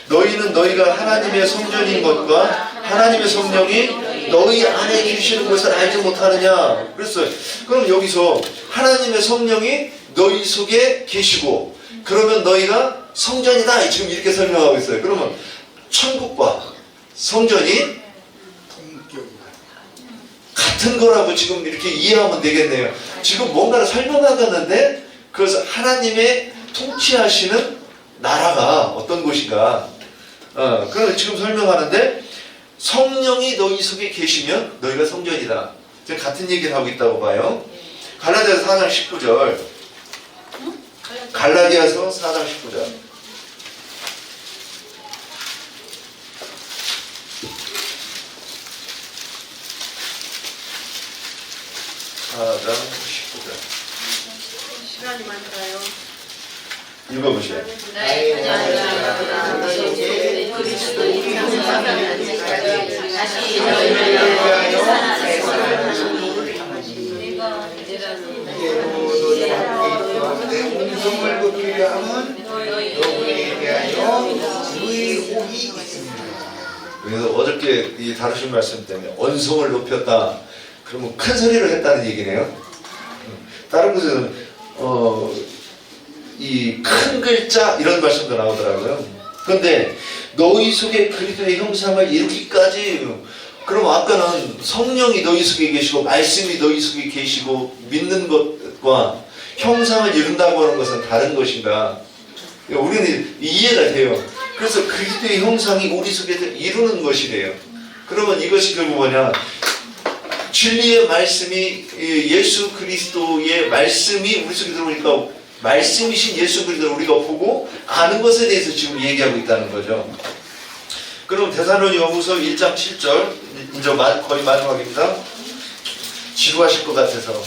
너희는 너희가 하나님의 성전인 것과 하나님의 성령이 너희 안에 계시는 것을 알지 못하느냐. 그랬어요. 그럼 여기서 하나님의 성령이 너희 속에 계시고 그러면 너희가 성전이다. 지금 이렇게 설명하고 있어요. 그러면 천국과 성전이 같은 거라고 지금 이렇게 이해하면 되겠네요. 지금 뭔가를 설명하겠는데 그래서 하나님의 통치하시는 나라가 어떤 곳인가 그걸 지금 설명하는데 성령이 너희 속에 계시면 너희가 성전이다. 지금 같은 얘기를 하고 있다고 봐요. 갈라디아서 4장 19절. 갈라디아서 4장 19절. 4장 19절. 시간이 많아요. 읽어보세요. 은총을 높이려 함은 너희에 대하여 의혹이 있습니다. 그래서 어저께 이 다루신 말씀 때문에 언성을 높였다. 그러면 큰 소리를 했다는 얘기네요. 다른 곳에서는 이 큰 글자 이런 말씀도 나오더라고요. 그런데 너희 속에 그리스도의 형상을 이루기까지 그럼 아까는 성령이 너희 속에 계시고 말씀이 너희 속에 계시고 믿는 것과 형상을 이룬다고 하는 것은 다른 것인가? 우리는 이해가 돼요. 그래서 그리스도의 형상이 우리 속에서 이루는 것이래요. 그러면 이것이 결국 뭐냐? 진리의 말씀이 예수 그리스도의 말씀이 우리 속에 들어오니까 말씀이신 예수 그리스도를 우리가 보고 아는 것에 대해서 지금 얘기하고 있다는 거죠. 그럼 데살로니가후서 1장 7절 이제 거의 마지막입니다. 지루하실 것 같아서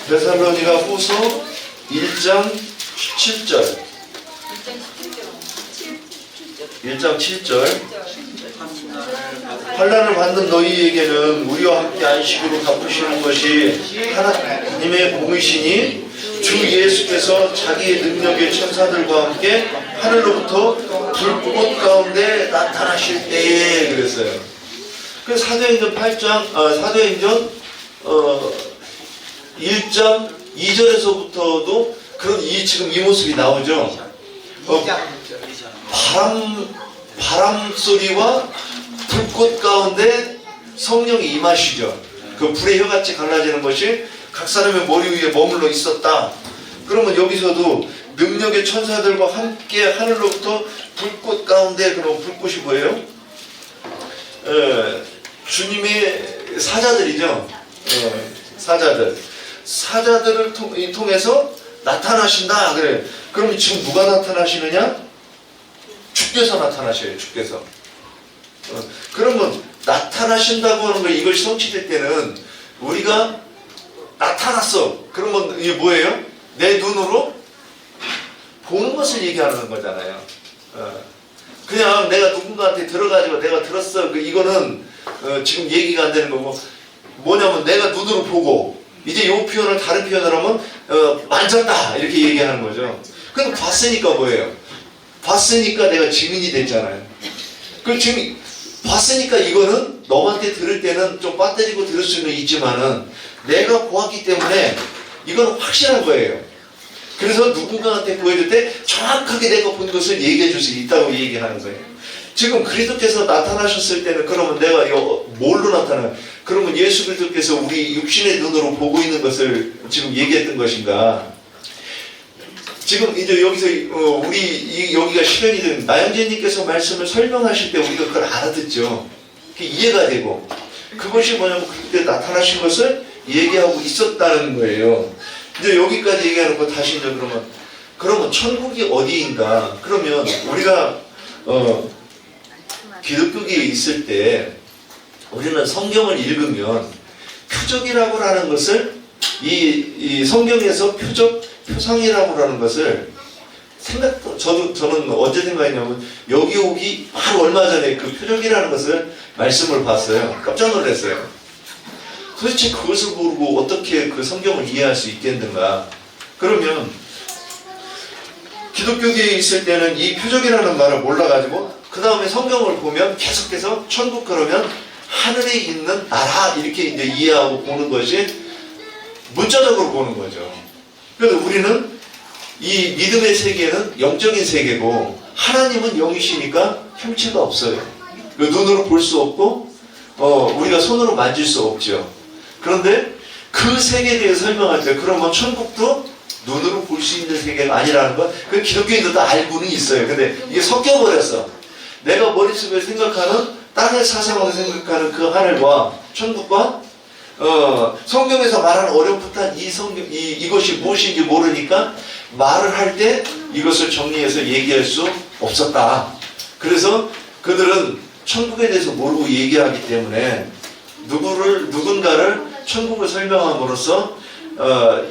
데살로니가후서 1장 7절 1장 7절 환난을 받는 너희에게는 우리와 함께 안식으로 갚으시는 것이 하나님의 공의시니 주 예수께서 자기의 능력의 천사들과 함께 하늘로부터 불꽃 가운데 나타나실 때에 그랬어요. 그래서 사도행전 1장 2절에서부터도 그런 지금 이 모습이 나오죠. 바람 소리와 불꽃 가운데 성령이 임하시죠. 그 불의 혀같이 갈라지는 것이 각 사람의 머리 위에 머물러 있었다. 그러면 여기서도 능력의 천사들과 함께 하늘로부터 불꽃 가운데 그럼 불꽃이 뭐예요? 주님의 사자들이죠. 사자들을 통해서 나타나신다. 그래. 그럼 지금 누가 나타나시느냐? 주께서 나타나셔요. 주께서. 그러면 나타나신다고 하는 거 이것이 성취될 때는 우리가 나타났어. 그러면 이게 뭐예요? 내 눈으로 보는 것을 얘기하는 거잖아요. 그냥 내가 누군가한테 들어가지고 내가 들었어. 이거는 지금 얘기가 안 되는 거고 뭐냐면 내가 눈으로 보고 이제 이 표현을 다른 표현을 하면 만졌다 이렇게 얘기하는 거죠. 그럼 봤으니까 뭐예요? 봤으니까 내가 증인이 됐잖아요. 그 지금 봤으니까 이거는 너한테 들을 때는 좀 빠뜨리고 들을 수는 있지만은 내가 보았기 때문에 이건 확실한 거예요. 그래서 누군가한테 보여줄 때 정확하게 내가 본 것을 얘기해 줄 수 있다고 얘기하는 거예요. 지금 그리스도께서 나타나셨을 때는 그러면 내가 뭘로 나타나요? 그러면 예수 그리스도께서 우리 육신의 눈으로 보고 있는 것을 지금 얘기했던 것인가? 지금 이제 여기서 여기가 실현이 된 나영재님께서 말씀을 설명하실 때 우리가 그걸 알아듣죠. 그게 이해가 되고 그것이 뭐냐면 그때 나타나신 것을 얘기하고 있었다는 거예요. 이제 여기까지 얘기하는 거 다시 이제 그러면 천국이 어디인가? 그러면 우리가 기독교계에 있을 때 우리는 성경을 읽으면 표적이라고 하는 것을 이 성경에서 표상이라고 하는 것을 저는 언제 생각했냐면 여기 오기 바로 얼마 전에 그 표적이라는 것을 말씀을 봤어요. 깜짝 놀랐어요. 도대체 그것을 모르고 어떻게 그 성경을 이해할 수 있겠는가? 그러면 기독교계에 있을 때는 이 표적이라는 말을 몰라가지고 그 다음에 성경을 보면 계속해서 천국 그러면 하늘에 있는 나라 이렇게 이제 이해하고 보는 것이 문자적으로 보는 거죠. 그래서 우리는 이 믿음의 세계는 영적인 세계고 하나님은 영이시니까 형체가 없어요. 눈으로 볼 수 없고 우리가 손으로 만질 수 없죠. 그런데 그 세계에 대해서 설명할 때 그러면 천국도 눈으로 볼 수 있는 세계가 아니라는 건 그 기독교인들도 알고는 있어요. 근데 이게 섞여버렸어. 내가 머릿속에 생각하는 땅의 사상으로 생각하는 그 하늘과 천국과 성경에서 말하는 어렴풋한 이것이 무엇인지 모르니까 말을 할 때 이것을 정리해서 얘기할 수 없었다. 그래서 그들은 천국에 대해서 모르고 얘기하기 때문에 누군가를 천국을 설명함으로써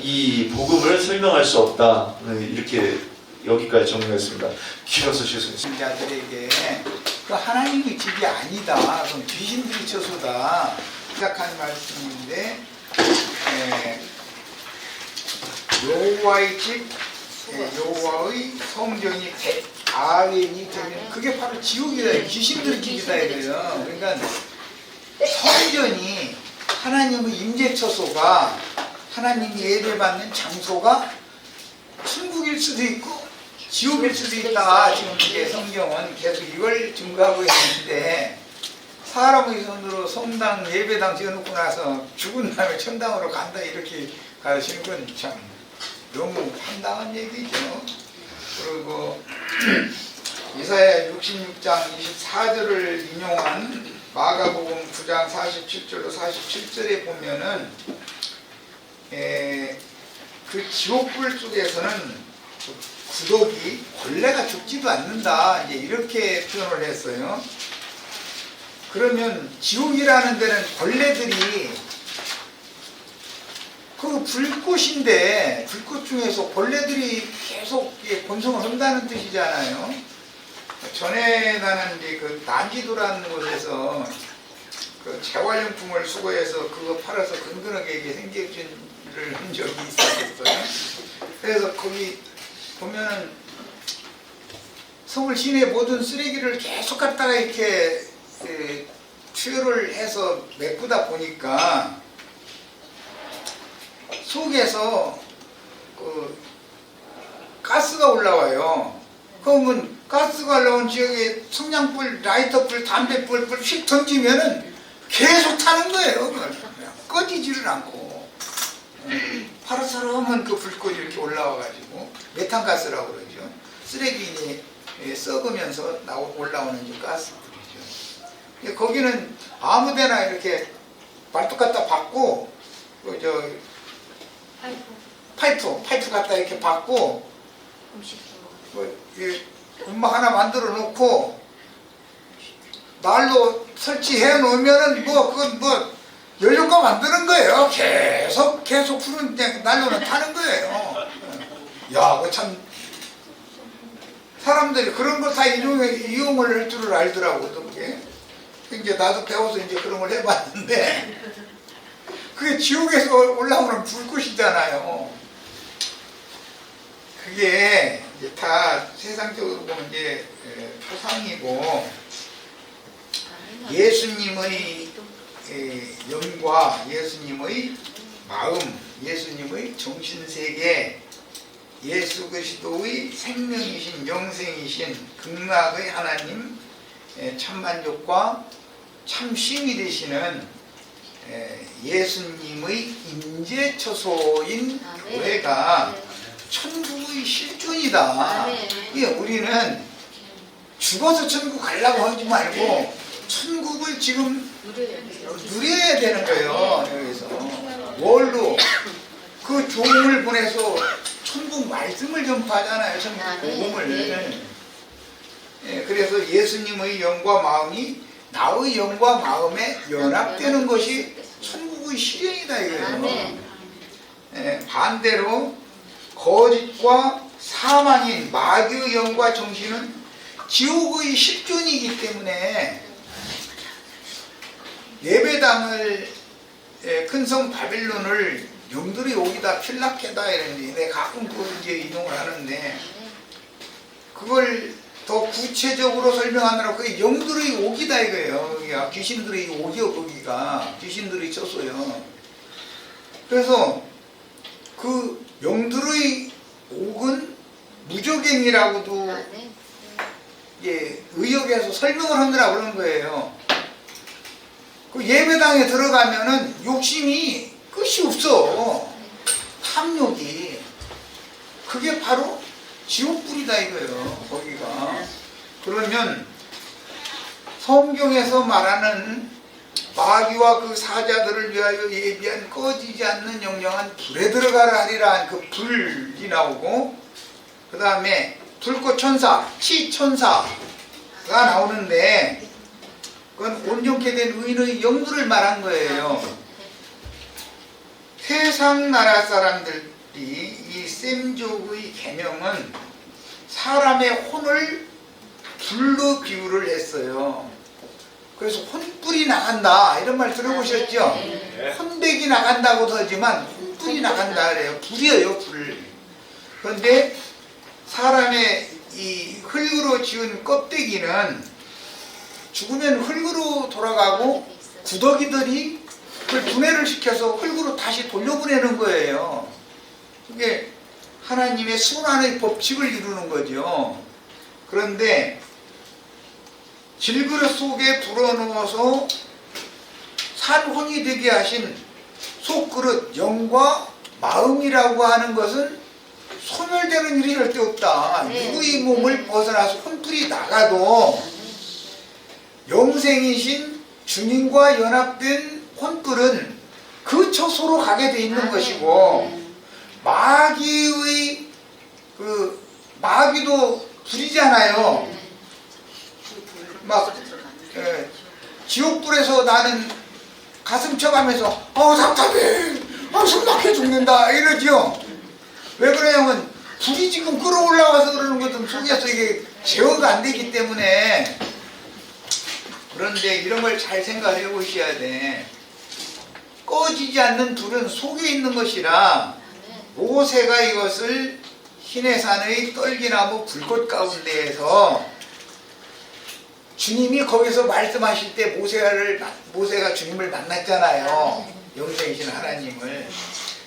이 복음을 설명할 수 없다. 이렇게 여기까지 정리했습니다. 길어서 죄송했습니다. 자들에게 그 하나님의 집이 아니다. 그럼 귀신들이 처소다. 시작한 말씀인데 여호와의 집, 여호와의 성전이 아멘이 되면 그게 바로 지옥이다. 귀신들 집이다 이래요. 그러니까 성전이 하나님의 임재처소가 하나님이 예배받는 장소가 천국일 수도 있고 지옥일 수도 있다. 지금 이제 성경은 계속 이걸 증거하고 있는데 사람의 손으로 성당 예배당 지어놓고 나서 죽은 다음에 천당으로 간다 이렇게 가르치는 건 참 너무 황당한 얘기죠. 그리고 이사야 66장 24절을 인용한 마가복음 9장 47절로 47절에 보면은 그 지옥불 속에서는 구독이 벌레가 죽지도 않는다 이제 이렇게 표현을 했어요. 그러면 지옥이라는 데는 벌레들이 그 불꽃인데 불꽃 중에서 벌레들이 계속 번성을 한다는 뜻이잖아요. 전에 나는 이제 그 난지도라는 곳에서 그 재활용품을 수거해서 그거 팔아서 근근하게 생계주를 한 적이 있었어요. 그래서 거기 보면은 서울 시내 모든 쓰레기를 계속 갖다가 이렇게 투여를 해서 메꾸다 보니까 속에서 그 가스가 올라와요. 그러면 가스가 올라온 지역에 성냥불, 라이터불, 담배불 휙 던지면은 계속 타는 거예요. 꺼지지를 않고 파릇파릇한 그 불꽃이 이렇게 올라와가지고 메탄가스라고 그러죠. 쓰레기 썩으면서 올라오는 이제 가스불이죠. 거기는 아무데나 이렇게 발톱 갖다 박고 파이프 갖다 이렇게 박고 음악 하나 만들어 놓고 날로 설치해 놓으면은 그건 연료가 만드는 거예요. 계속 푸는 난로는 타는 거예요. 야, 그 참 사람들이 그런 걸 다 이용을 할 줄을 알더라고. 그게 이제 나도 배워서 이제 그런 걸 해봤는데 그게 지옥에서 올라오는 불꽃이잖아요. 그게 이제 다 세상적으로 보면 이제 표상이고 예수님의 영과 예수님의 마음, 예수님의 정신세계 예수 그리스도의 생명이신 영생이신 극락의 하나님 참만족과 참심이 되시는 예수님의 임재처소인 아멘. 교회가 천국의 실존이다. 예, 우리는 죽어서 천국 가려고 하지 말고 천국을 지금 누려야 되는 거예요. 여기서 뭘로 그 종을 보내서 천국 말씀을 전파하잖아요. 천국 복음을. 예, 그래서 예수님의 영과 마음이 나의 영과 마음에 연합되는 것이 천국의 실현이다 이거예요. 예, 반대로 거짓과 사망인 마귀의 영과 정신은 지옥의 실존이기 때문에 예배당을 큰 성 바빌론을 영들이 오기다 필락해다 이러는데 내가 가끔 그걸 이제 인용을 하는데 그걸 더 구체적으로 설명하느라 그게 영들의 오기다 이거예요. 여기가 귀신들의 오기요 거기가 귀신들이 쳤어요. 그래서 그 영들의 옥은 무적행이라고도 의역에서 설명을 하느라 그런 거예요. 그 예배당에 들어가면은 욕심이 끝이 없어. 탐욕이. 그게 바로 지옥불이다 이거예요. 거기가. 그러면 성경에서 말하는 마귀와 그 사자들을 위하여 예비한 꺼지지 않는 영영한 불에 들어가라 하리라 그 불이 나오고 그 다음에 불꽃 천사, 치천사가 나오는데 그건 온전케 된 의인의 영들을 말한 거예요. 세상 나라 사람들이 이 셈족의 계명은 사람의 혼을 불로 비유를 했어요. 그래서 혼불이 나간다 이런 말 들어보셨죠? 혼백이 나간다고도 하지만 혼불이 나간다 그래요. 불이에요, 불. 그런데 사람의 이 흙으로 지은 껍데기는 죽으면 흙으로 돌아가고 구더기들이 그걸 분해를 시켜서 흙으로 다시 돌려보내는 거예요. 그게 하나님의 순환의 법칙을 이루는 거죠. 그런데 질그릇 속에 불어넣어서 산혼이 되게 하신 속그릇 영과 마음이라고 하는 것은 소멸되는 일이 절대 없다. 누구의 몸을 벗어나서 혼불이 나가도 영생이신 주님과 연합된 혼불은 그 처소로 가게 돼 있는 것이고 마귀의 마귀도 불이잖아요. 막 지옥불에서 나는 가슴 쳐가면서 답답해, 숨 막혀 죽는다 이러죠. 왜 그러냐면 불이 지금 끌어올라와서 그러는 거든 속에서 이게 제어가 안 되기 때문에. 그런데 이런 걸 잘 생각해 보셔야 돼. 꺼지지 않는 불은 속에 있는 것이라 모세가 이것을 시내산의 떨기나무 불꽃 가운데에서 주님이 거기서 말씀하실 때 모세가 주님을 만났잖아요. 영생이신 하나님을.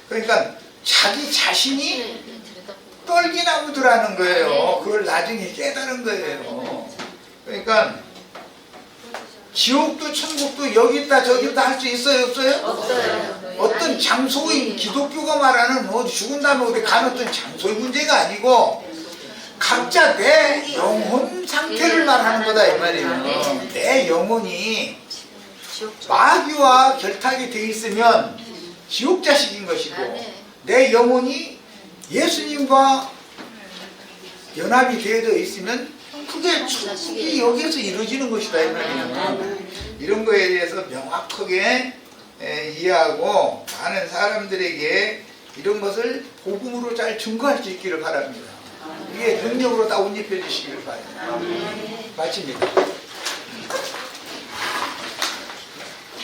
그러니까 자기 자신이 떨기나무더라는 거예요. 그걸 나중에 깨달은 거예요. 그러니까 지옥도 천국도 여기 있다 저기 있다 할 수 있어요 없어요? 없어요. 어떤 장소의 기독교가 말하는 죽은 다음에 어디 가는 어떤 장소의 문제가 아니고 각자 내 영혼 상태를 말하는 거다 이 말이에요. 내 영혼이 마귀와 결탁이 돼 있으면 지옥 자식인 것이고 내 영혼이 예수님과 연합이 되어 있으면 그게 천국이 여기에서 이루어지는 것이다 이 말이에요. 이런 거에 대해서 명확하게 이해하고 많은 사람들에게 이런 것을 복음으로 잘 증거할 수 있기를 바랍니다. 이게 능력으로 다 옷입혀 주시기를 바랍니다. 마칩니다.